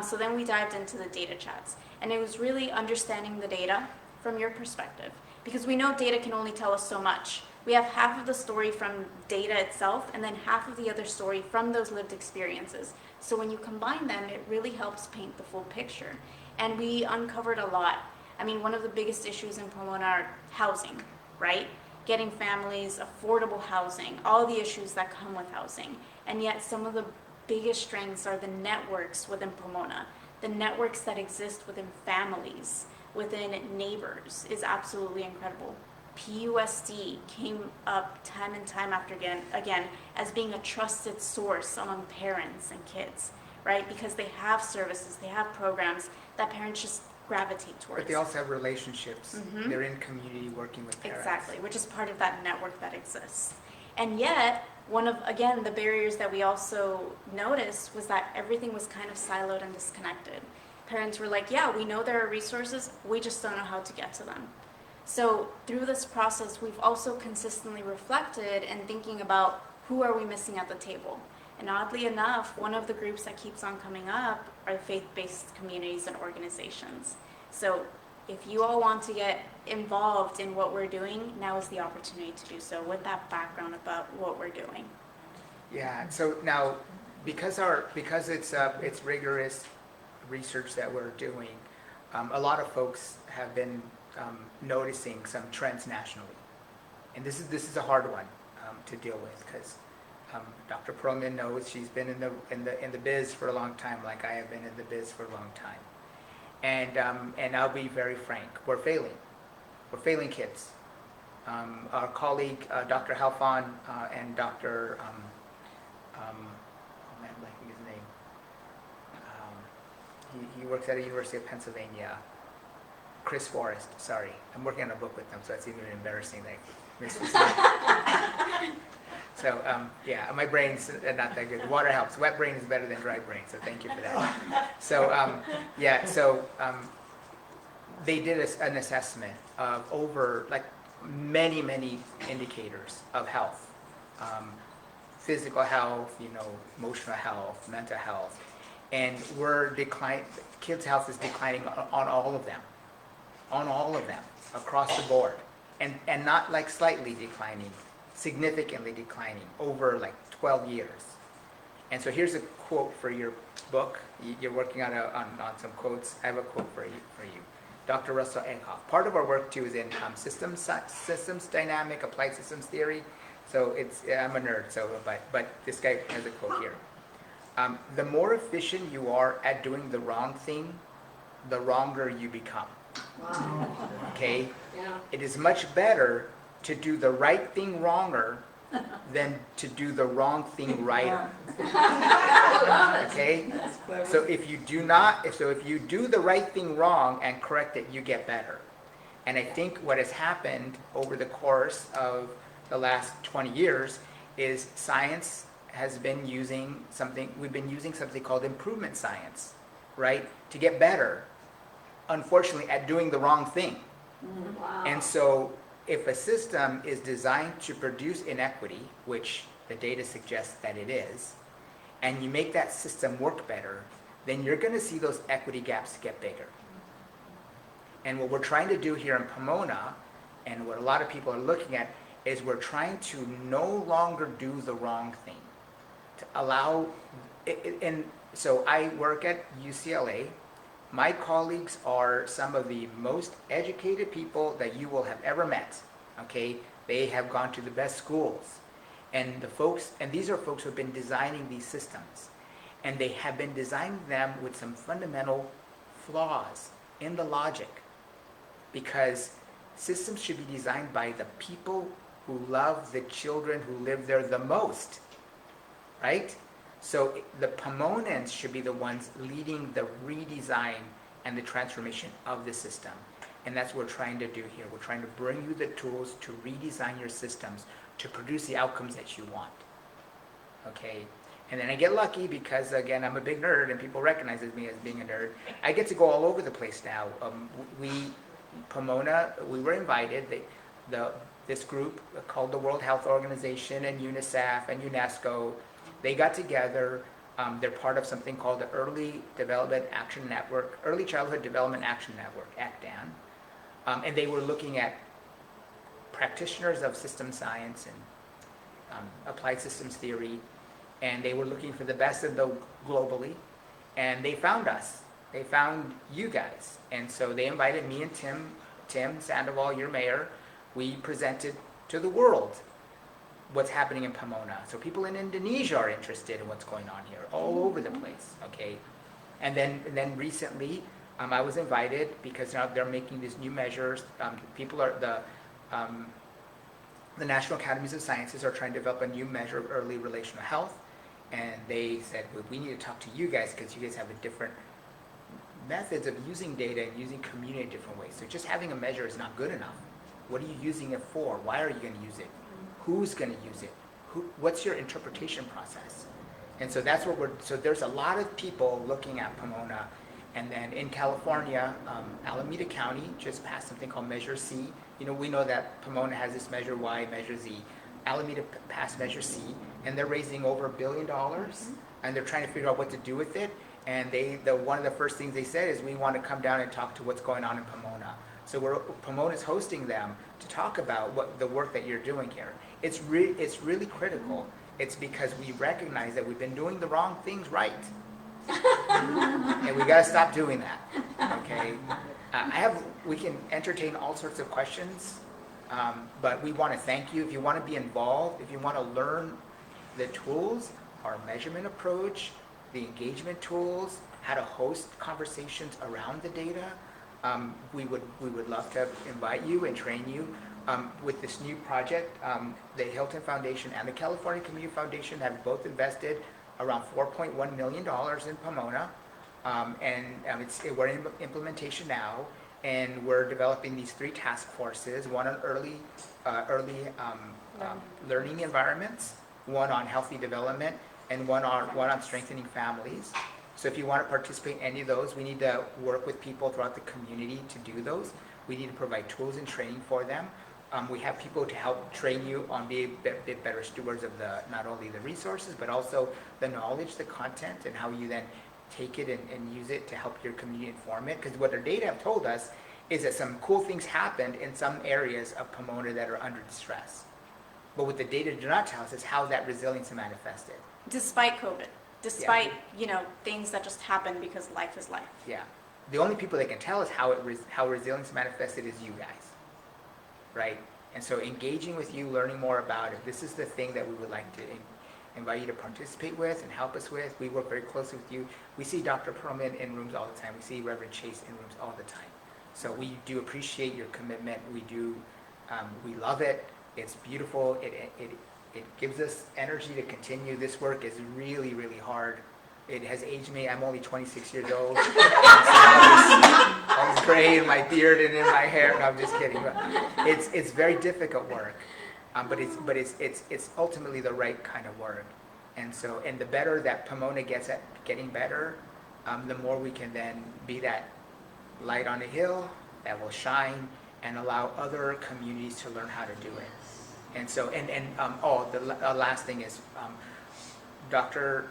So then we dived into the data chats. And it was really understanding the data from your perspective, because we know data can only tell us so much. We have half of the story from data itself, and then half of the other story from those lived experiences. So when you combine them, it really helps paint the full picture. And we uncovered a lot. I mean, one of the biggest issues in Pomona are housing, right? getting families affordable housing, all the issues that come with housing. And yet some of the biggest strengths are the networks within Pomona. The networks that exist within families, within neighbors is absolutely incredible. PUSD came up time and time after again as being a trusted source among parents and kids, right? Because they have services, they have programs that parents just gravitate towards. But they also have relationships. Mhm. They're in community working with parents. Exactly, which is part of that network that exists. And yet, one of, again, the barriers that we also noticed was that everything was kind of siloed and disconnected. Parents were like, yeah, we know there are resources, we just don't know how to get to them. So through this process, we've also consistently reflected and thinking about who are we missing at the table. And oddly enough, one of the groups that keeps on coming up are faith-based communities and organizations. So if you all want to get involved in what we're doing, now is the opportunity to do so with that background about what we're doing. Yeah, so now, because it's rigorous research that we're doing, a lot of folks have been noticing some trends nationally. And this is a hard one to deal with, because Dr. Perlman knows she's been in the biz for a long time, like I have been in the biz for a long time. And I'll be very frank, we're failing. We're failing kids. Our colleague, Dr. Halfon, and Dr. Oh man, I'm blanking his name. He works at the University of Pennsylvania. Chris Forrest, sorry. I'm working on a book with them, so it's even embarrassing that I missed his name. So, yeah, my brain's not that good. Water helps. Wet brain is better than dry brain, so thank you for that. So, yeah, so they did an assessment of over, like, many, many indicators of health. Physical health, emotional health, mental health. And kids' health is declining on all of them. On all of them, across the board. And not like slightly declining, significantly declining over like 12 years. And so here's a quote for your book. You're working on some quotes. I have a quote for you. Dr. Russell Eckhoff. Part of our work too is in systems dynamic, applied systems theory. So I'm a nerd, but this guy has a quote here. The more efficient you are at doing the wrong thing, the wronger you become. Wow. Okay? Yeah. It is much better to do the right thing wronger than to do the wrong thing righter. Okay? So if you do the right thing wrong and correct it, you get better. And I think what has happened over the course of the last 20 years is science has been using something called improvement science, right? To get better, unfortunately, at doing the wrong thing. Wow. And so if a system is designed to produce inequity, which the data suggests that it is, and you make that system work better, then you're going to see those equity gaps get bigger. And what we're trying to do here in Pomona, and what a lot of people are looking at, is we're trying to no longer do the wrong thing. To allow, and so I work at UCLA. My colleagues are some of the most educated people that you will have ever met, okay? They have gone to the best schools. And these are folks who have been designing these systems. And they have been designing them with some fundamental flaws in the logic. Because systems should be designed by the people who love the children who live there the most, right? So the Pomonans should be the ones leading the redesign and the transformation of the system. And that's what we're trying to do here. We're trying to bring you the tools to redesign your systems to produce the outcomes that you want. Okay? And then I get lucky because, again, I'm a big nerd and people recognize me as being a nerd. I get to go all over the place now. Pomona, we were invited. This group called the World Health Organization and UNICEF and UNESCO, they got together. They're part of something called the Early Childhood Development Action Network, ECDAN. And they were looking at practitioners of system science and applied systems theory, and they were looking for the best of them globally, and they found us. They found you guys. And so they invited me and Tim Sandoval, your mayor. We presented to the world what's happening in Pomona. So people in Indonesia are interested in what's going on here, all over the place, okay? And then recently, I was invited because now they're making these new measures. The National Academies of Sciences are trying to develop a new measure of early relational health. And they said, well, we need to talk to you guys because you guys have a different methods of using data and using community in different ways. So just having a measure is not good enough. What are you using it for? Why are you going to use it? Who's going to use it? What's your interpretation process? And so that's what so there's a lot of people looking at Pomona. And then in California, Alameda County just passed something called Measure C. We know that Pomona has this Measure Y, Measure Z. Alameda passed Measure C, and they're raising over $1 billion, and they're trying to figure out what to do with it. And one of the first things they said is, we want to come down and talk to what's going on in Pomona. So Pomona's hosting them to talk about the work that you're doing here. It's really critical. It's because we recognize that we've been doing the wrong things right. And we got to stop doing that, okay? We can entertain all sorts of questions, but we want to thank you. If you want to be involved, if you want to learn the tools, our measurement approach, the engagement tools, how to host conversations around the data, we would love to invite you and train you. With this new project, the Hilton Foundation and the California Community Foundation have both invested around $4.1 million in Pomona, we're in implementation now, and we're developing these 3 task forces: one on early learning environments, one on healthy development, and one on strengthening families. So if you want to participate in any of those, we need to work with people throughout the community to do those. We need to provide tools and training for them. We have people to help train you on being a bit better stewards of not only the resources, but also the knowledge, the content, and how you then take it and use it to help your community inform it. Because what our data have told us is that some cool things happened in some areas of Pomona that are under distress. But what the data do not tell us is how that resilience manifested. Despite COVID, despite, things that just happen because life is life. Yeah. The only people that can tell us how resilience manifested is you guys. Right? And so engaging with you, learning more about it, this is the thing that we would like to invite you to participate with and help us with. We work very closely with you. We see Dr. Perlman in rooms all the time. We see Reverend Chase in rooms all the time. So we do appreciate your commitment. We love it. It's beautiful. It gives us energy to continue. This work is really, really hard. It has aged me. I'm only 26 years old. I was gray in my beard and in my hair. No, I'm just kidding. But it's very difficult work, but it's ultimately the right kind of work. And the better that Pomona gets at getting better, the more we can then be that light on the hill that will shine and allow other communities to learn how to do it. And so, the last thing is, Dr.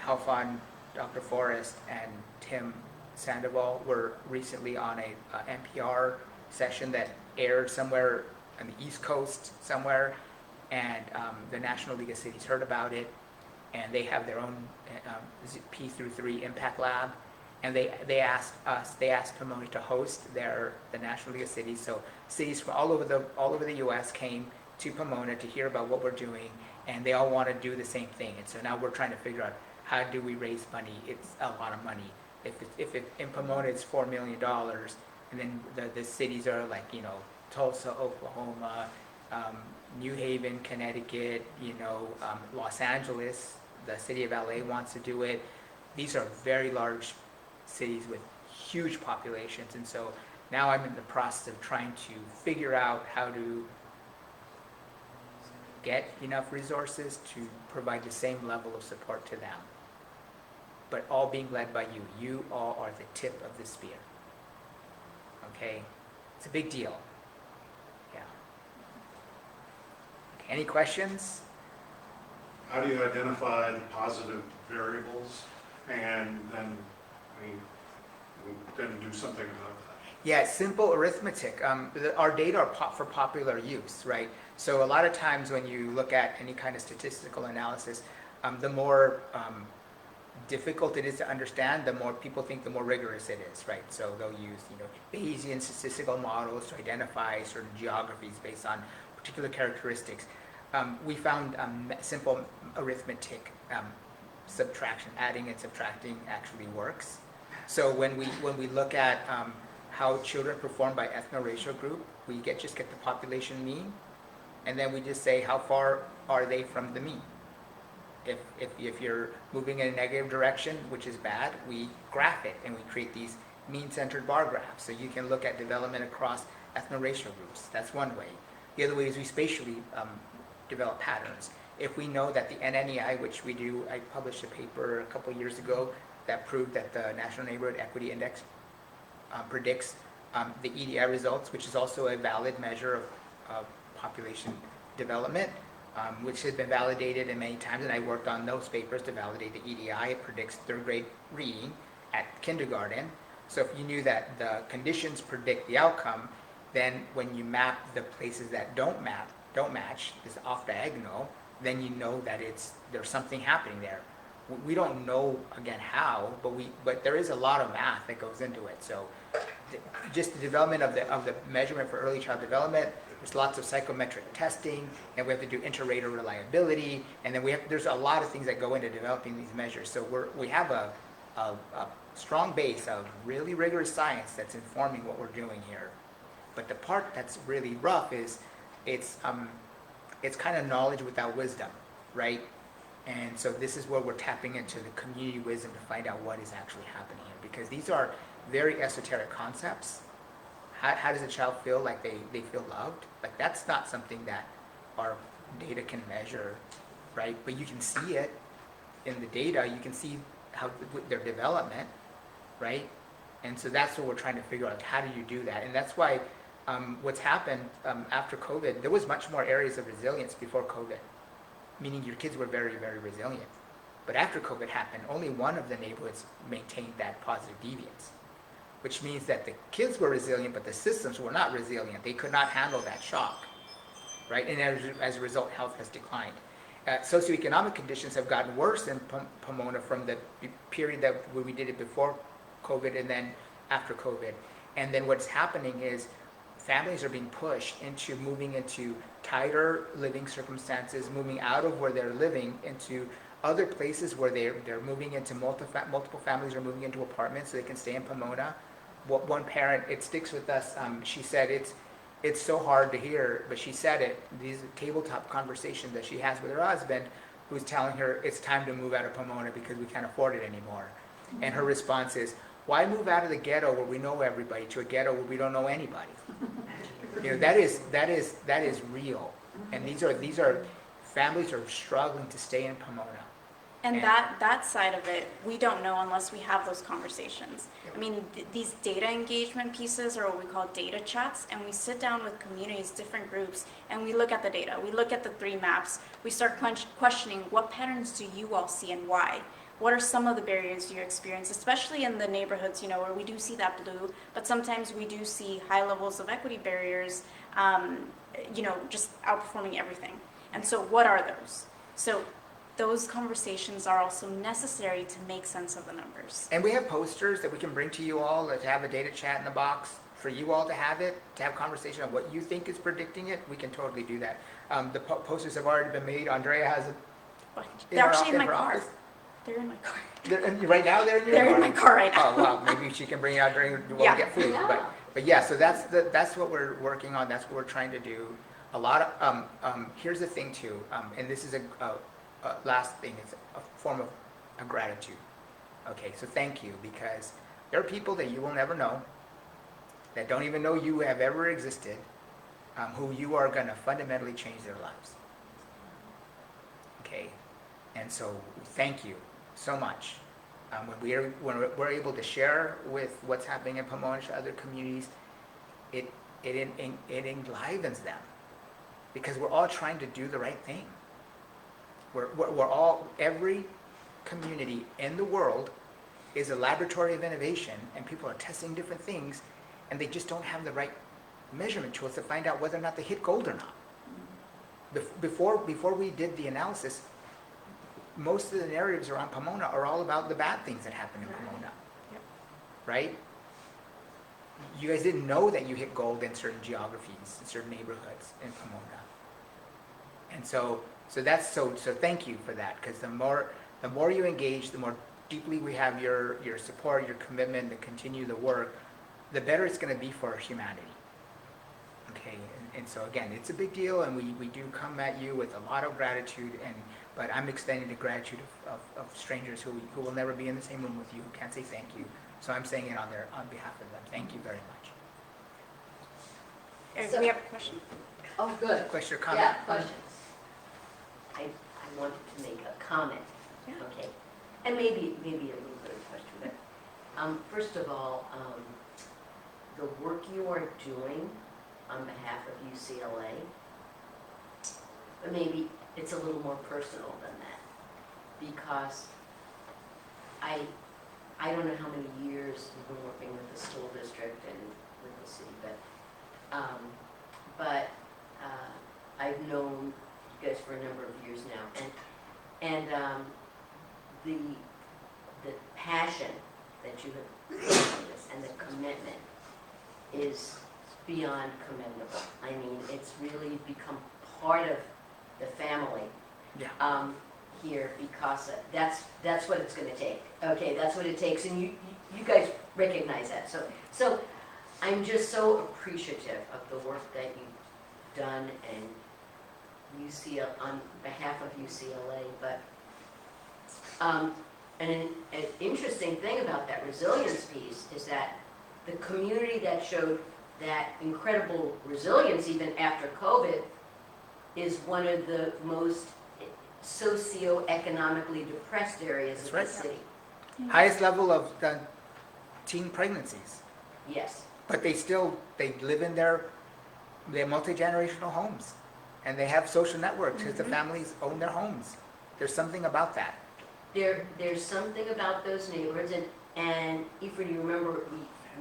Halfon, Dr. Forrest, and Tim Sandoval were recently on a NPR session that aired somewhere on the East Coast somewhere, and the National League of Cities heard about it, and they have their own P through 3 Impact Lab, and they asked Pomona to host the National League of Cities. So cities from all over the U.S. came to Pomona to hear about what we're doing, and they all want to do the same thing. And so now we're trying to figure out, how do we raise money? It's a lot of money. If in Pomona it's $4 million, and then the cities are like, Tulsa, Oklahoma, New Haven, Connecticut, Los Angeles, the city of LA wants to do it. These are very large cities with huge populations, and so now I'm in the process of trying to figure out how to get enough resources to provide the same level of support to them, but all being led by you. You all are the tip of the spear. Okay? It's a big deal. Yeah. Okay, any questions? How do you identify the positive variables and then do something about that? Yeah, simple arithmetic. Our data are for popular use, right? So a lot of times when you look at any kind of statistical analysis, the more difficult it is to understand, the more people think the more rigorous it is, right? So they'll use, Bayesian statistical models to identify certain geographies based on particular characteristics. We found simple arithmetic subtraction, adding and subtracting actually works. So when we look at how children perform by ethno-racial group, we just get the population mean, and then we just say how far are they from the mean. If you're moving in a negative direction, which is bad, we graph it and we create these mean-centered bar graphs. So you can look at development across ethno-racial groups. That's one way. The other way is we spatially develop patterns. If we know that the NNEI, which we do, I published a paper a couple years ago that proved that the National Neighborhood Equity Index predicts the EDI results, which is also a valid measure of population development, which has been validated in many times, and I worked on those papers to validate the EDI. It predicts third grade reading at kindergarten. So if you knew that the conditions predict the outcome, then when you map the places that don't match, this off diagonal, then you know that there's something happening there. We don't know, again, how, but there is a lot of math that goes into it. So just the development of the measurement for early child development, there's lots of psychometric testing, and we have to do inter-rater reliability, and then there's a lot of things that go into developing these measures. So we have a strong base of really rigorous science that's informing what we're doing here. But the part that's really rough is it's kind of knowledge without wisdom, right? And so this is where we're tapping into the community wisdom to find out what is actually happening here, because these are very esoteric concepts. How does a child feel like they feel loved? Like, that's not something that our data can measure, right? But you can see it in the data. You can see how their development, right? And so that's what we're trying to figure out. How do you do that? And that's why what's happened after COVID, there was much more areas of resilience before COVID, meaning your kids were very, very resilient. But after COVID happened, only one of the neighborhoods maintained that positive deviance, which means that the kids were resilient, but the systems were not resilient. They could not handle that shock, right? And as a result, health has declined. Socioeconomic conditions have gotten worse in Pomona from the period where we did it before COVID and then after COVID. And then what's happening is families are being pushed into moving into tighter living circumstances, moving out of where they're living into other places where they're moving into multiple families are moving into apartments so they can stay in Pomona. One parent, it sticks with us, she said it's so hard to hear, but she said it, these tabletop conversations that she has with her husband, who's telling her it's time to move out of Pomona because we can't afford it anymore. And her response is, why move out of the ghetto where we know everybody to a ghetto where we don't know anybody? You know, that is real. And these are families are struggling to stay in Pomona. And that side of it, we don't know unless we have those conversations. I mean, these data engagement pieces are what we call data chats, and we sit down with communities, different groups, and we look at the data. We look at the 3 maps. We start questioning, what patterns do you all see and why? What are some of the barriers you experience, especially in the neighborhoods, you know, where we do see that blue, but sometimes we do see high levels of equity barriers, you know, just outperforming everything. And so what are those? So those conversations are also necessary to make sense of the numbers. And we have posters that we can bring to you all to have a data chat in the box for you all to have it, to have conversation on what you think is predicting it. We can totally do that. The posters have already been made. Andrea has it. They're actually in my her car. office. They're in my car. Right now they're in your They're car? in my car right now. Oh, wow, maybe she can bring it out during while Yeah. we get food. But yeah, so that's what we're working on. That's what we're trying to do. A lot of here's the thing too, and this is a last thing. It's a form of a gratitude. Okay, so thank you, because there are people that you will never know, that don't even know you have ever existed, who you are going to fundamentally change their lives. Okay, and so thank you so much. When we're able to share with what's happening in Pomona to other communities, it enlivens them, because we're all trying to do the right thing. We're all, every community in the world is a laboratory of innovation, and people are testing different things, and they just don't have the right measurement tools to find out whether or not they hit gold or not. Before we did the analysis, most of the narratives around Pomona are all about the bad things that happen in Pomona, right? You guys didn't know that you hit gold in certain geographies, in certain neighborhoods in Pomona. And so that's so thank you for that, because the more you engage, the more deeply we have your support, your commitment to continue the work, the better it's going to be for humanity. Okay, and so again, it's a big deal, and we do come at you with a lot of gratitude, but I'm extending the gratitude of strangers who will never be in the same room with you, who can't say thank you. So I'm saying it on behalf of them. Thank you very much. So- We have a question. Oh, good. Question or comment? Yeah, questions. I wanted to make a comment. Yeah. Okay. And maybe a little bit of a question, but, first of all, the work you are doing on behalf of UCLA, but maybe it's a little more personal than that, because I don't know how many years you've been working with the school district and with the city, but I've known you guys for a number of years now, and the passion that you have put on this and the commitment is beyond commendable. I mean, it's really become part of the family. Yeah. Here, because that's what it's going to take. Okay, that's what it takes, and you guys recognize that. So I'm just so appreciative of the work that you've done and on behalf of UCLA. But an interesting thing about that resilience piece is that the community that showed that incredible resilience even after COVID is one of the most socioeconomically depressed areas of That's the right. city. Highest level of teen pregnancies, Yes. but they live in their multi-generational homes, and they have social networks because the families own their homes. There's something about that. There's something about those neighborhoods, and Ifrit, you remember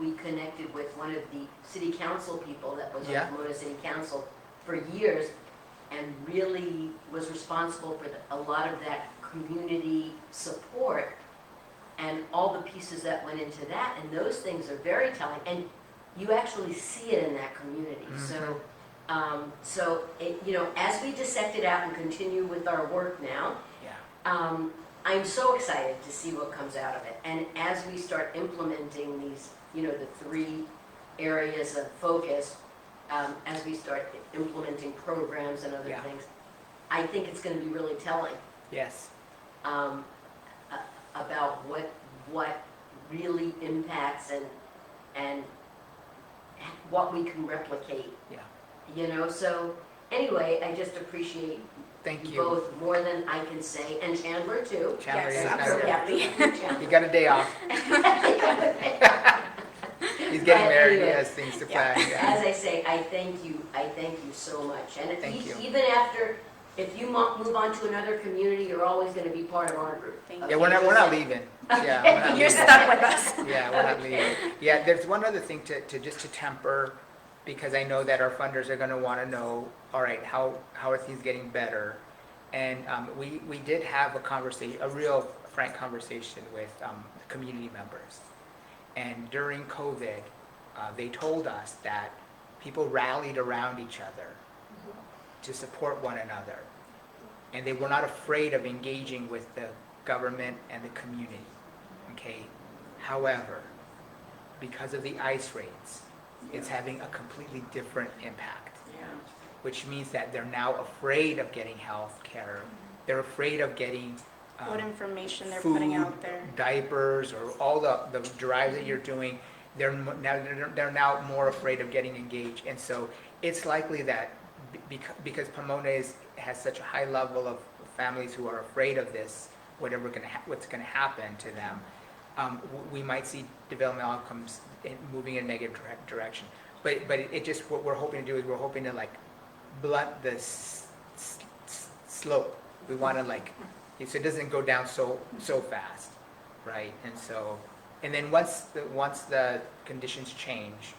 we connected with one of the city council people that was Yeah. on Pomona City Council for years, and really was responsible for a lot of that community support and all the pieces that went into that, and those things are very telling, and you actually see it in that community. Mhm. So as we dissect it out and continue with our work now, Yeah. I'm so excited to see what comes out of it. And as we start implementing these, the 3 areas of focus, as we start implementing programs and other Yeah. things, I think it's going to be really telling Yes. about what really impacts and what we can replicate. Yeah. So anyway, I just appreciate Thank you. both more than I can say, and Chandler too. Chandler, Yes, yes, absolutely. Absolutely. he got a day off. He's getting But married. He anyway, has things to plan. As Yeah. I say, I thank you so much. And Thank you. even after, if you move on to another community, you're always going to be part of our group. Thank Yeah, you. we're not leaving. Yeah, we're not You're leaving. stuck with us. Yeah, we're not leaving. Yeah, there's one other thing to temper, because I know that our funders are going to want to know, all right, how are things getting better? And we did have a real frank conversation with community members. And during COVID, they told us that people rallied around each other to support one another. And they were not afraid of engaging with the government and the community. Okay? However, because of the ICE raids, it's having a completely different impact, which means that they're now afraid of getting health care. They're afraid of getting What information they're food, putting out there. diapers, or all the drives that you're doing. They're now more afraid of getting engaged. And so it's likely that because Pomona has such a high level of families who are afraid of this, what's going to happen to them, we might see development outcomes moving in a negative direction. But it just, what we're hoping to do is we're hoping to blunt the slope. We want to so it doesn't go down so fast, right? And then once the conditions change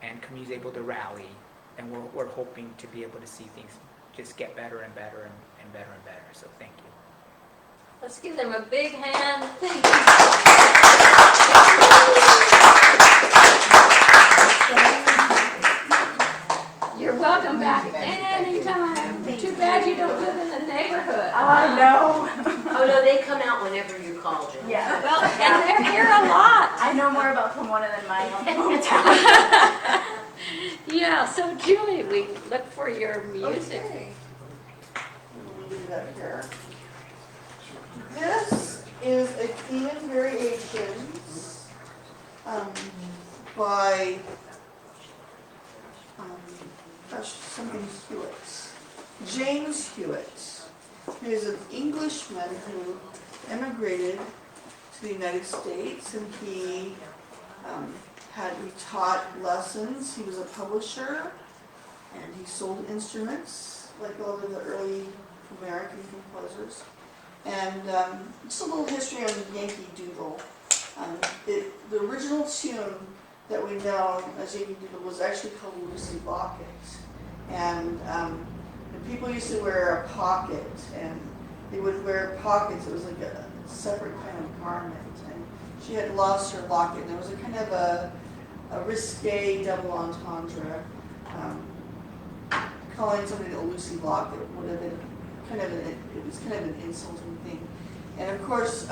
and community's able to rally, and we're hoping to be able to see things just get better and better and better and better. So thank you. Let's give them a big hand. Thank you. You're welcome back anytime. Too bad you don't I know. Oh, no, they come out whenever you call, Jen. Yeah. Well, and they're here a lot. I know more about Pomona than my hometown. Yeah, so Julie, we look for your music. Okay. We'll leave that here. This is a Keenan Variations by something Hewitt. James Hewitt. He is an Englishman who immigrated to the United States, and he taught lessons. He was a publisher, and he sold instruments like all of the early American composers. And just a little history on Yankee Doodle. The original tune that we know as Yankee Doodle was actually called Lucy Locket. And people used to wear a pocket, and they would wear pockets. It was like a separate kind of garment. And she had lost her locket, and it was a kind of a risque double entendre. Calling somebody a Lucy Locket would have been it was kind of an insulting thing. And of course,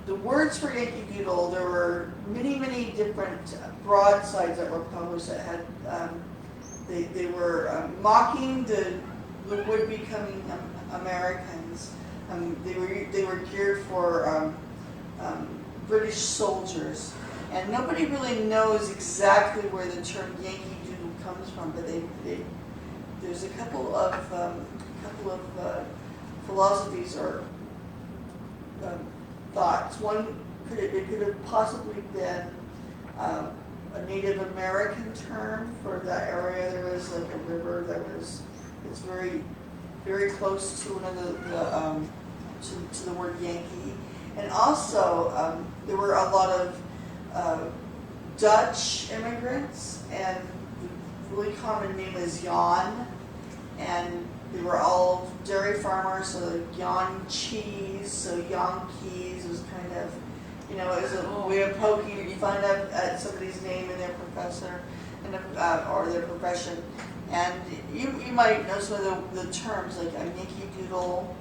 the words for Yankee Doodle, there were many, many different broadsides that were published that had, they were mocking the would-be coming Americans. They were geared for British soldiers. And nobody really knows exactly where the term Yankee Doodle comes from, but there's a couple of philosophies or thoughts. One, it could have possibly been a Native American term for that area. There was like a river that it's very, very close to one of to the word Yankee. And also, there were a lot of Dutch immigrants, and the really common name is Jan, and they were all dairy farmers, so Jan cheese, so Yankees was kind of, it was a way of poking fun at somebody's name and their professor, and or their profession. And you might know some of the terms, like a Yankee Doodle.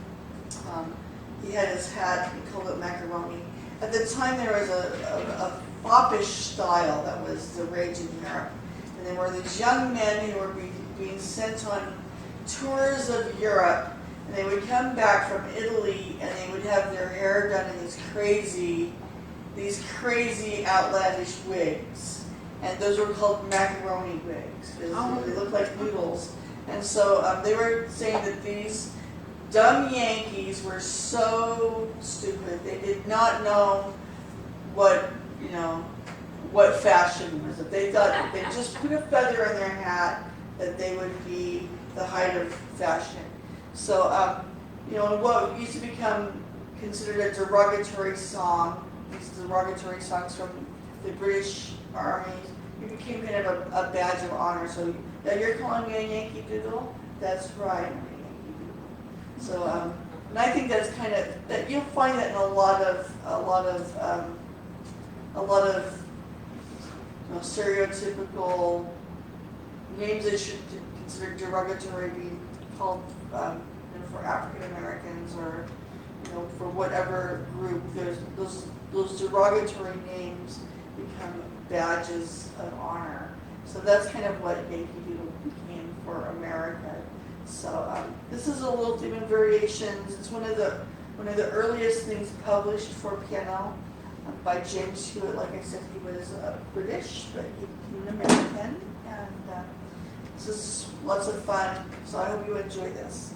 He had his hat, he called it macaroni. At the time, there was a foppish style that was the rage in Europe. And there were these young men who were being sent on tours of Europe, and they would come back from Italy, and they would have their hair done in these crazy outlandish wigs. And those were called macaroni wigs, because they looked like noodles. And so they were saying that these dumb Yankees were so stupid. They did not know what fashion was. If they thought if they just put a feather in their hat, that they would be the height of fashion. So, what used to become considered a derogatory song, these derogatory songs from the British Army, it became kind of a badge of honor. So, now you're calling me a Yankee Doodle? That's right, I'm a Yankee Doodle. So, and I think that's kind of, that you'll find that in a lot of stereotypical names that should be considered derogatory being called for African Americans or for whatever group. There's those derogatory names become badges of honor. So that's kind of what Yankee Doodle became for America. So this is a little theme in variations. It's one of the earliest things published for piano by James Hewitt. Like I said, he was British, but he became an American, and this is lots of fun. So I hope you enjoy this.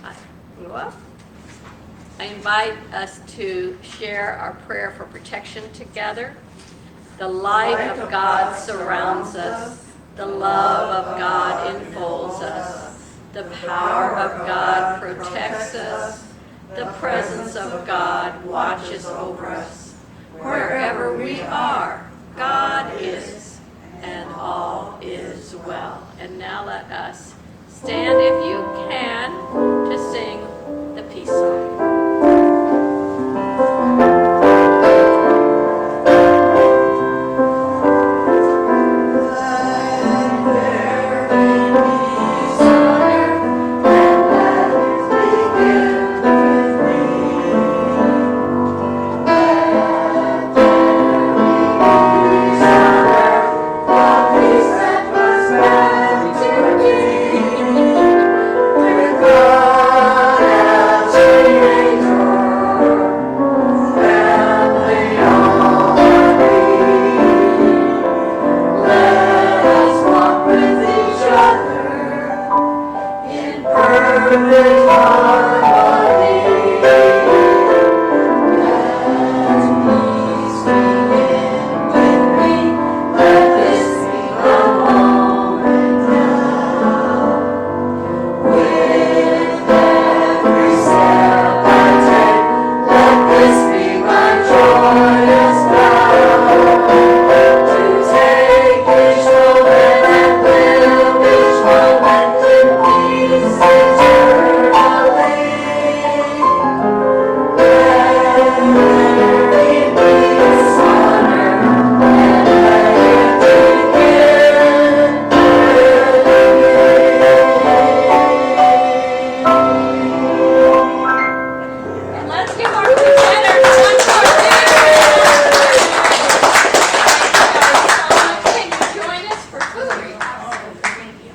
Hi. Go up. I invite us to share our prayer for protection together. The light of God surrounds us. The love of God enfolds us. The power of God protects us. The presence of God watches over us. Wherever we are, God is, and all is well. And now let us stand, if you can, to sing the peace song.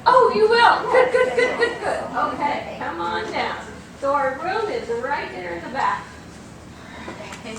Oh, you will? Good, good, good, good, good. Okay, come on down. So our room is right there in the back. I can